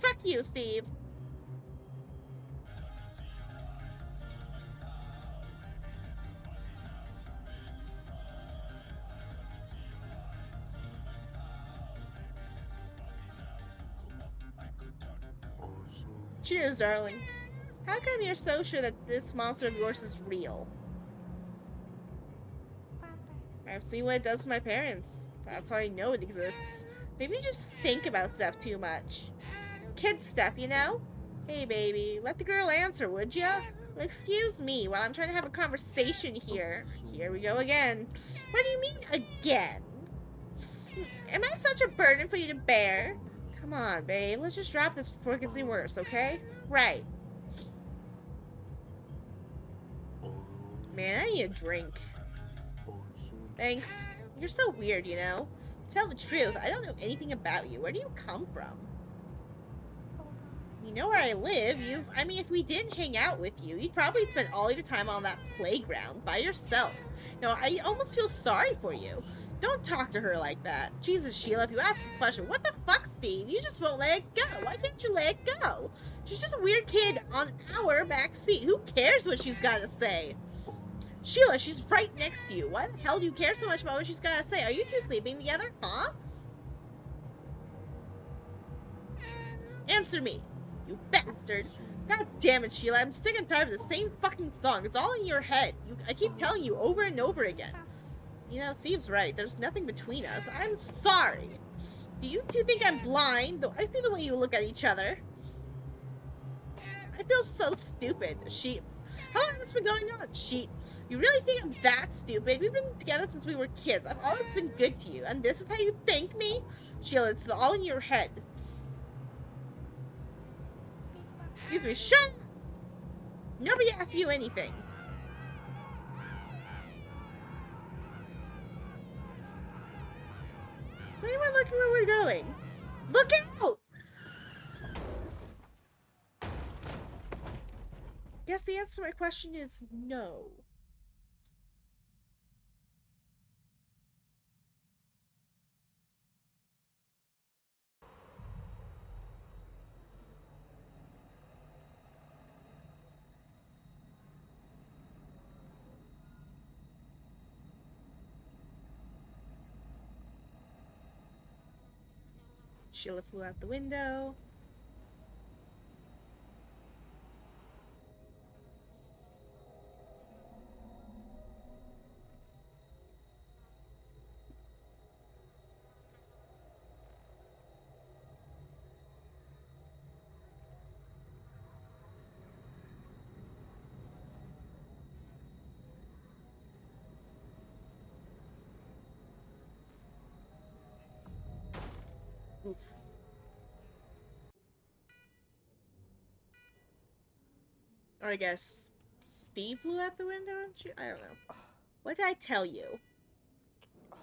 Fuck you, Steve. Cheers, darling. How come you're so sure that this monster of yours is real? I've seen what it does to my parents. That's how I know it exists. Maybe you just think about stuff too much. Kid stuff, you know? Hey, baby, let the girl answer, would ya? Excuse me while I'm trying to have a conversation here. Here we go again. What do you mean, again? Am I such a burden for you to bear? Come on, babe. Let's just drop this before it gets any worse, okay? Right. Man, I need a drink. Thanks. You're so weird, you know? To tell the truth, I don't know anything about you. Where do you come from? You know where I live. I mean, if we didn't hang out with you, you'd probably spend all your time on that playground by yourself. No, I almost feel sorry for you. Don't talk to her like that. Jesus, Sheila, if you ask a question, what the fuck, Steve? You just won't let it go. Why can't you let it go? She's just a weird kid on our back seat. Who cares what she's got to say? Sheila, she's right next to you. Why the hell do you care so much about what she's got to say? Are you two sleeping together? Huh? Answer me. You bastard! God damn it, Sheila, I'm sick and tired of the same fucking song. It's all in your head. I keep telling you over and over again. You know, Steve's right. There's nothing between us. I'm sorry. Do you two think I'm blind? I see the way you look at each other. I feel so stupid. How long has this been going on? You really think I'm that stupid? We've been together since we were kids. I've always been good to you, and this is how you thank me? Sheila, it's all in your head. Excuse me, shut up! Nobody asked you anything. Is anyone looking where we're going? Look out! Guess the answer to my question is no. Sheila flew out the window. Oof. Or I guess Steve flew out the window? I don't know. What did I tell you?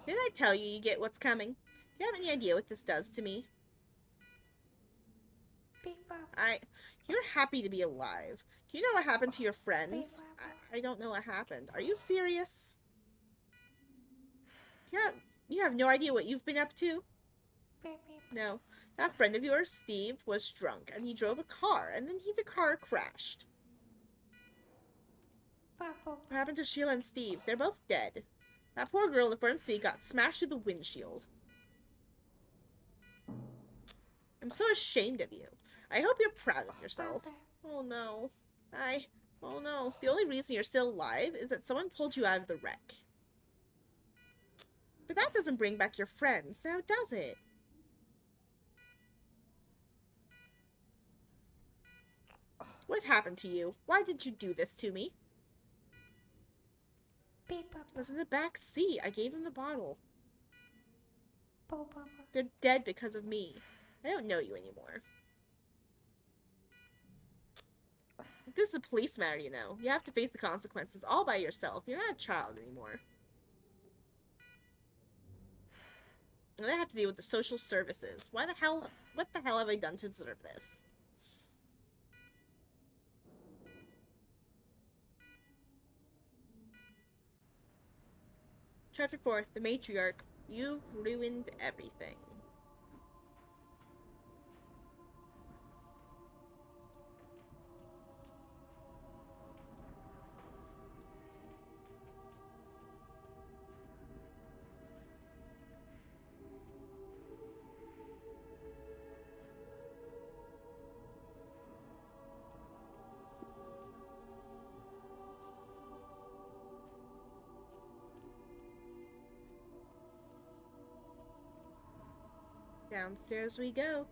Didn't I tell you get what's coming? Do you have any idea what this does to me? You're happy to be alive. Do you know what happened to your friends? I don't know what happened. Are you serious? Yeah, you have no idea what you've been up to? No. That friend of yours, Steve, was drunk, and he drove a car, and then the car crashed. What happened to Sheila and Steve? They're both dead. That poor girl in the front seat got smashed through the windshield. I'm so ashamed of you. I hope you're proud of yourself. Oh no. Oh no. The only reason you're still alive is that someone pulled you out of the wreck. But that doesn't bring back your friends, now does it? What happened to you? Why did you do this to me? It was in the back seat. I gave him the bottle. They're dead because of me. I don't know you anymore. This is a police matter, you know. You have to face the consequences all by yourself. You're not a child anymore. And I have to deal with the social services. What the hell have I done to deserve this? Chapter 4, The Matriarch. You've ruined everything. Downstairs we go.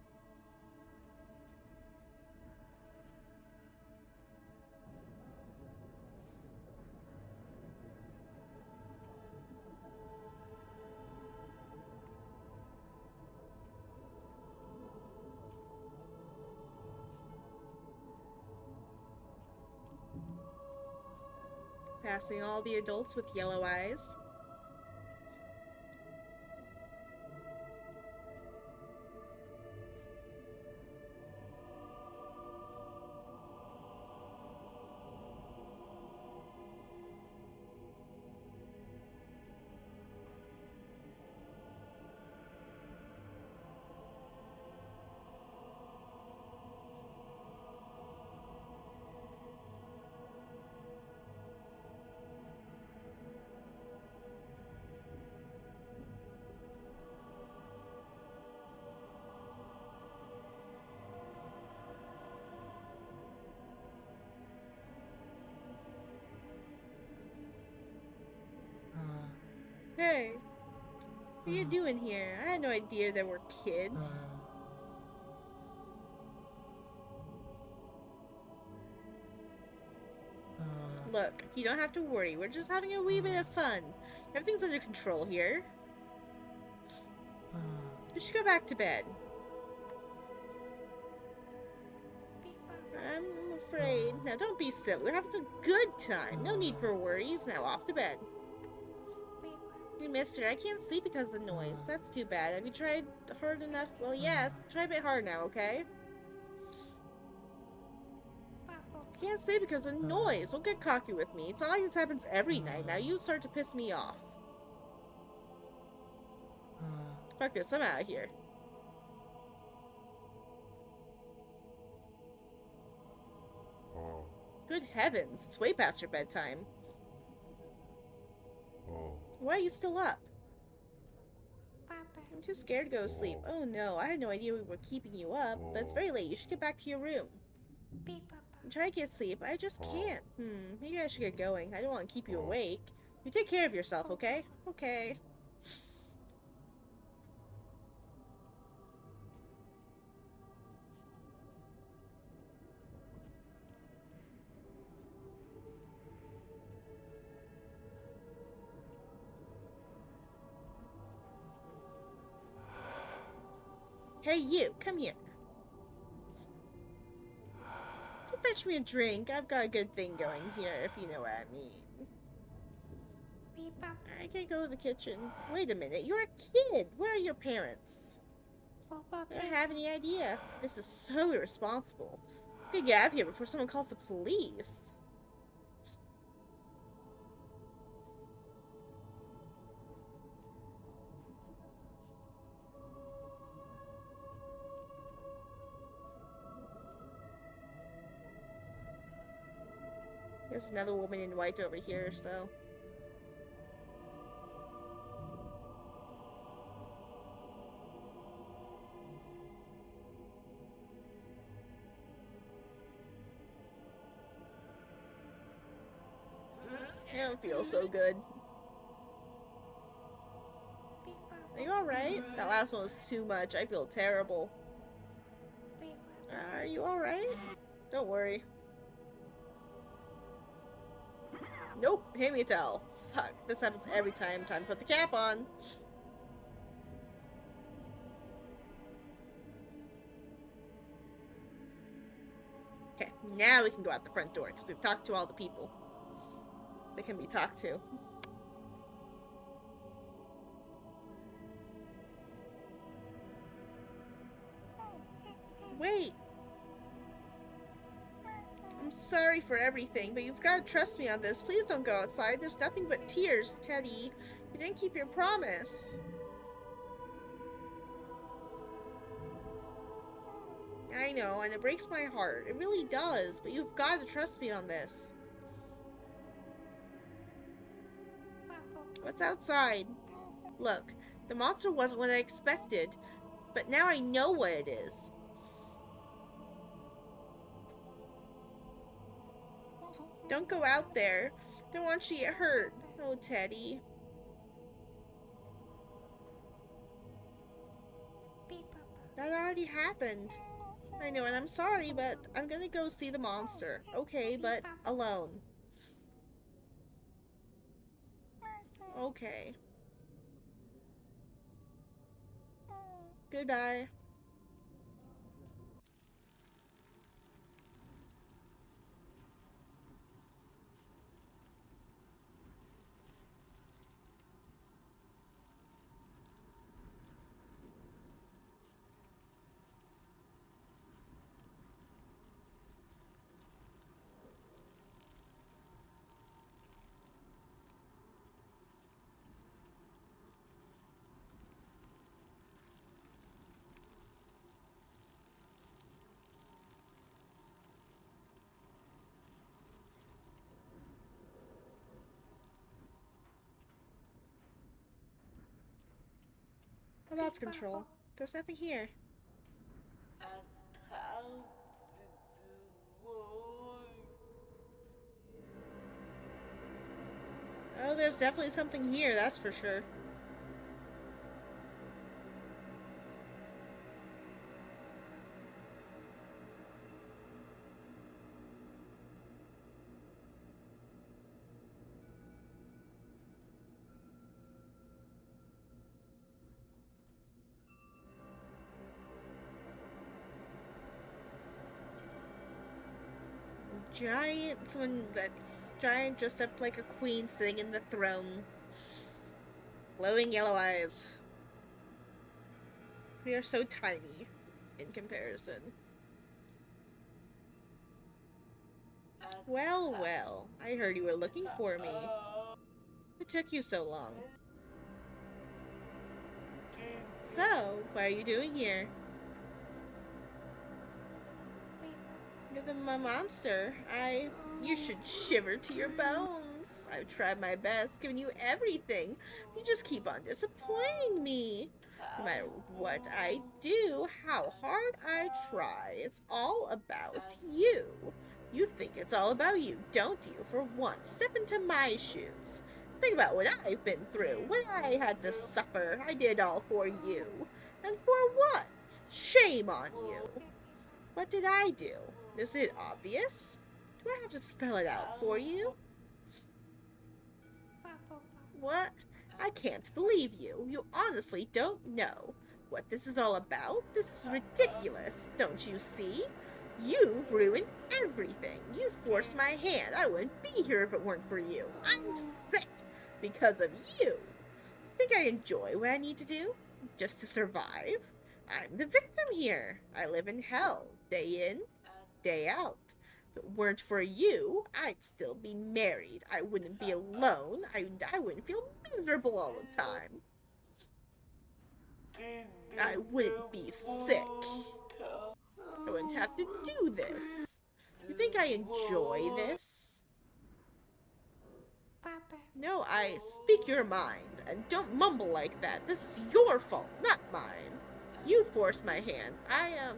Passing all the adults with yellow eyes. What are you doing here? I had no idea there were kids. Look, you don't have to worry. We're just having a wee bit of fun. Everything's under control here. You should go back to bed. I'm afraid. Now, don't be silly. We're having a good time. No need for worries. Now, off to bed. Hey, mister, I can't sleep because of the noise. That's too bad. Have you tried hard enough? Well, yes. Try a bit hard now, okay? Can't sleep because of the noise. Don't get cocky with me. It's not like this happens every night. Now, you start to piss me off. Fuck this. I'm out of here. Good heavens. It's way past your bedtime. Why are you still up? I'm too scared to go to sleep. Oh no, I had no idea we were keeping you up, but it's very late. You should get back to your room. I'm trying to get sleep. I just can't. Maybe I should get going. I don't want to keep you awake. You take care of yourself, okay? Okay. Hey, you, come here. You fetch me a drink. I've got a good thing going here, if you know what I mean. I can't go to the kitchen. Wait a minute, you're a kid. Where are your parents? I don't have any idea. This is so irresponsible. We gotta get out of here before someone calls the police. There's another woman in white over here, so... I don't feel so good. Are you alright? That last one was too much. I feel terrible. Are you alright? Don't worry. Nope, hand me a towel. Fuck, this happens every time. Time to put the cap on. Okay, now we can go out the front door, because we've talked to all the people that can be talked to. Wait! I'm sorry for everything, but you've got to trust me on this. Please don't go outside. There's nothing but tears, Teddy. You didn't keep your promise. I know, and it breaks my heart. It really does, but you've got to trust me on this. What's outside? Look, the monster wasn't what I expected, but now I know what it is. Don't go out there. Don't want you to get hurt. Oh, Teddy. That already happened. I know, and I'm sorry, but I'm gonna go see the monster. Okay, but alone. Okay. Goodbye. I lost control. There's nothing here. Oh, there's definitely something here, that's for sure. Someone that's giant, dressed up like a queen, sitting in the throne. Glowing yellow eyes. We are so tiny in comparison. Well, well, I heard you were looking for me. What took you so long? So, what are you doing here? You're the monster. You should shiver to your bones. I've tried my best, giving you everything. You just keep on disappointing me. No matter what I do, how hard I try, it's all about you. You think it's all about you, don't you? For once, step into my shoes. Think about what I've been through, what I had to suffer. I did all for you. And for what? Shame on you. What did I do? Is it obvious? Do I have to spell it out for you? What? I can't believe you. You honestly don't know what this is all about. This is ridiculous, don't you see? You've ruined everything. You forced my hand. I wouldn't be here if it weren't for you. I'm sick because of you. Think I enjoy what I need to do just to survive? I'm the victim here. I live in hell, day in, day out. If it weren't for you, I'd still be married. I wouldn't be alone. I wouldn't feel miserable all the time. I wouldn't be sick. I wouldn't have to do this. You think I enjoy this? No, I speak your mind, and don't mumble like that. This is your fault, not mine. You forced my hand.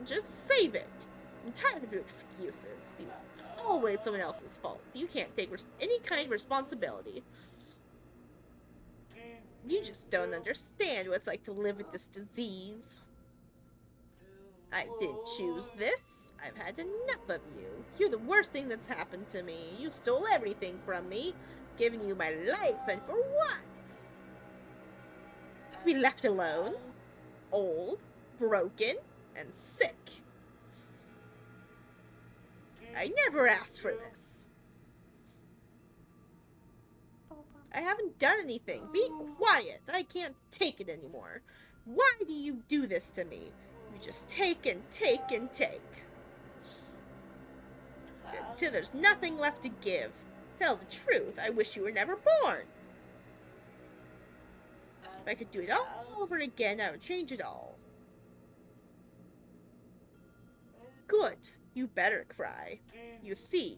Just save it. I'm tired of your excuses. It's always someone else's fault. You can't take any kind of responsibility. You just don't understand what it's like to live with this disease. I didn't choose this. I've had enough of you. You're the worst thing that's happened to me. You stole everything from me, giving you my life, and for what? To be left alone, old, broken, and sick. I never asked for this. I haven't done anything. Be quiet. I can't take it anymore. Why do you do this to me? You just take and take and take. Until there's nothing left to give. Tell the truth, I wish you were never born. If I could do it all over again, I would change it all. Good. You better cry. You see,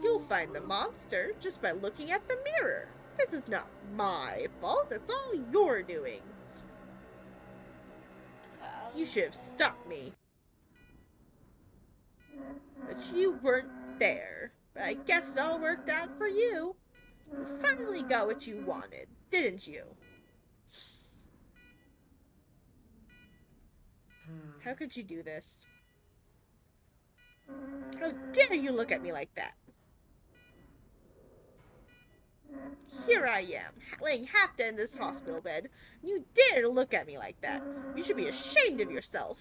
you'll find the monster just by looking at the mirror. This is not my fault. It's all you're doing. You should have stopped me. But you weren't there. But I guess it all worked out for you. You finally got what you wanted, didn't you? How could you do this? How dare you look at me like that? Here I am, laying half dead in this hospital bed, and you dare to look at me like that. You should be ashamed of yourself.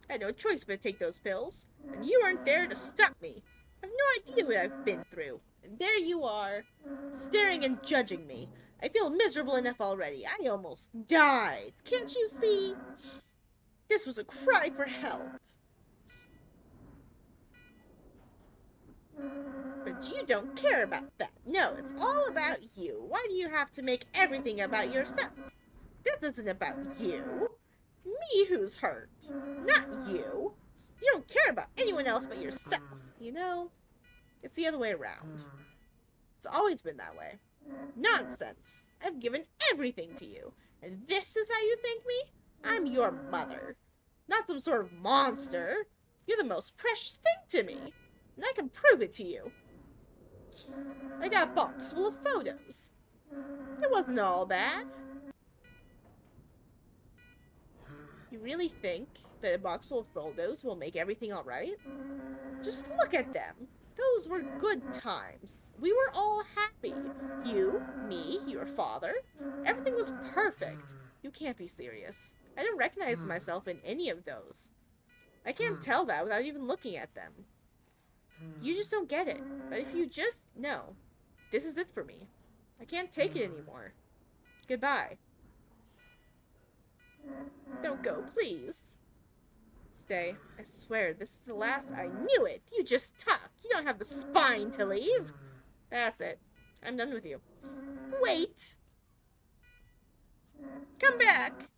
I had no choice but to take those pills, and you weren't there to stop me. I have no idea what I've been through, and there you are, staring and judging me. I feel miserable enough already. I almost died. Can't you see? This was a cry for help. But you don't care about that. No, it's all about you. Why do you have to make everything about yourself? This isn't about you. It's me who's hurt, not you. You don't care about anyone else but yourself. You know, it's the other way around. It's always been that way. Nonsense. I've given everything to you. And this is how you think me? I'm your mother. Not some sort of monster. You're the most precious thing to me. And I can prove it to you. I got a box full of photos. It wasn't all bad. You really think that a box full of photos will make everything alright? Just look at them. Those were good times. We were all happy. You, me, your father. Everything was perfect. You can't be serious. I don't recognize myself in any of those. I can't tell that without even looking at them. You just don't get it. But if you just know, this is it for me. I can't take it anymore. Goodbye. Don't go, please. Stay. I swear, this is the last. I knew it! You just talk. You don't have the spine to leave. That's it. I'm done with you. Wait! Come back!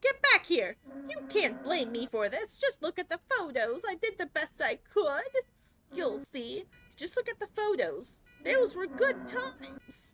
Get back here! You can't blame me for this. Just look at the photos. I did the best I could. You'll see. Just look at the photos. Those were good times.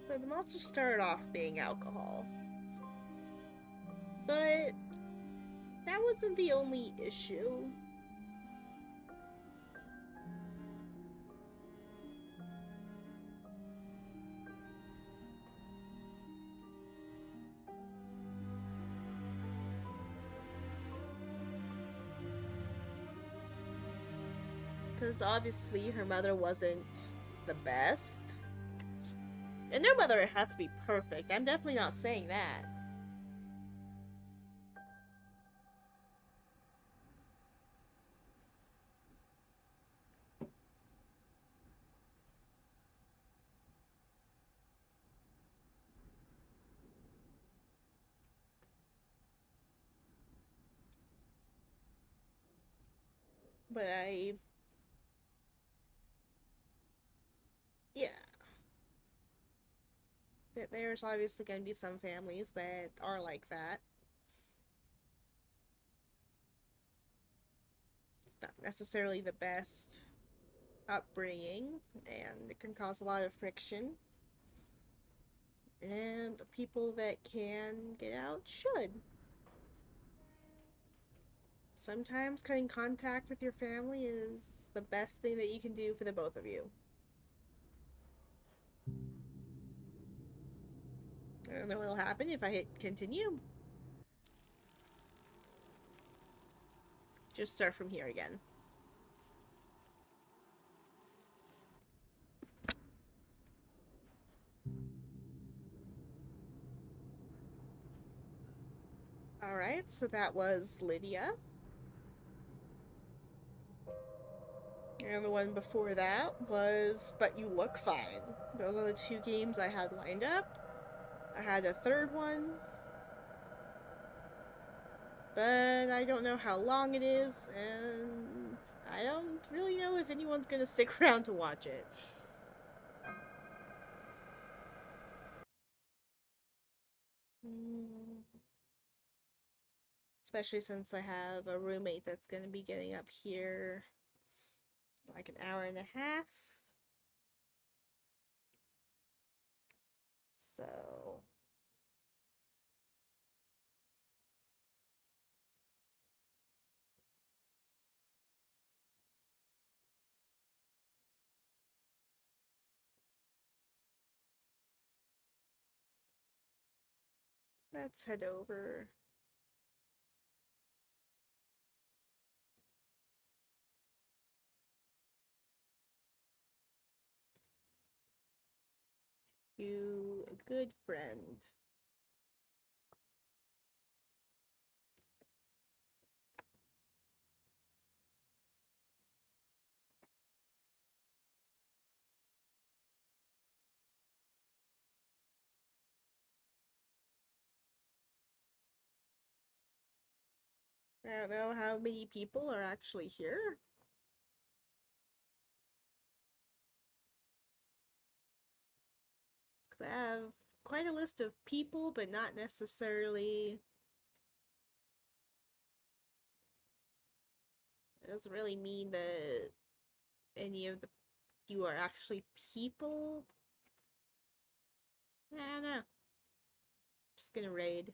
But the monster started off being alcohol. But that wasn't the only issue. Because obviously her mother wasn't the best. And their mother has to be perfect. I'm definitely not saying that. But yeah. There's obviously going to be some families that are like that. It's not necessarily the best upbringing, and it can cause a lot of friction. And the people that can get out should. Sometimes cutting contact with your family is the best thing that you can do for the both of you. I don't know what'll happen if I hit continue. Just start from here again. Alright, so that was Lydia. And the one before that was But You Look Fine. Those are the two games I had lined up. I had a third one, but I don't know how long it is, and I don't really know if anyone's gonna stick around to watch it. Especially since I have a roommate that's gonna be getting up here like an hour and a half. So let's head over to a good friend. I don't know how many people are actually here. Because I have quite a list of people, but not necessarily. It doesn't really mean that any of the you are actually people. I don't know. Just gonna raid.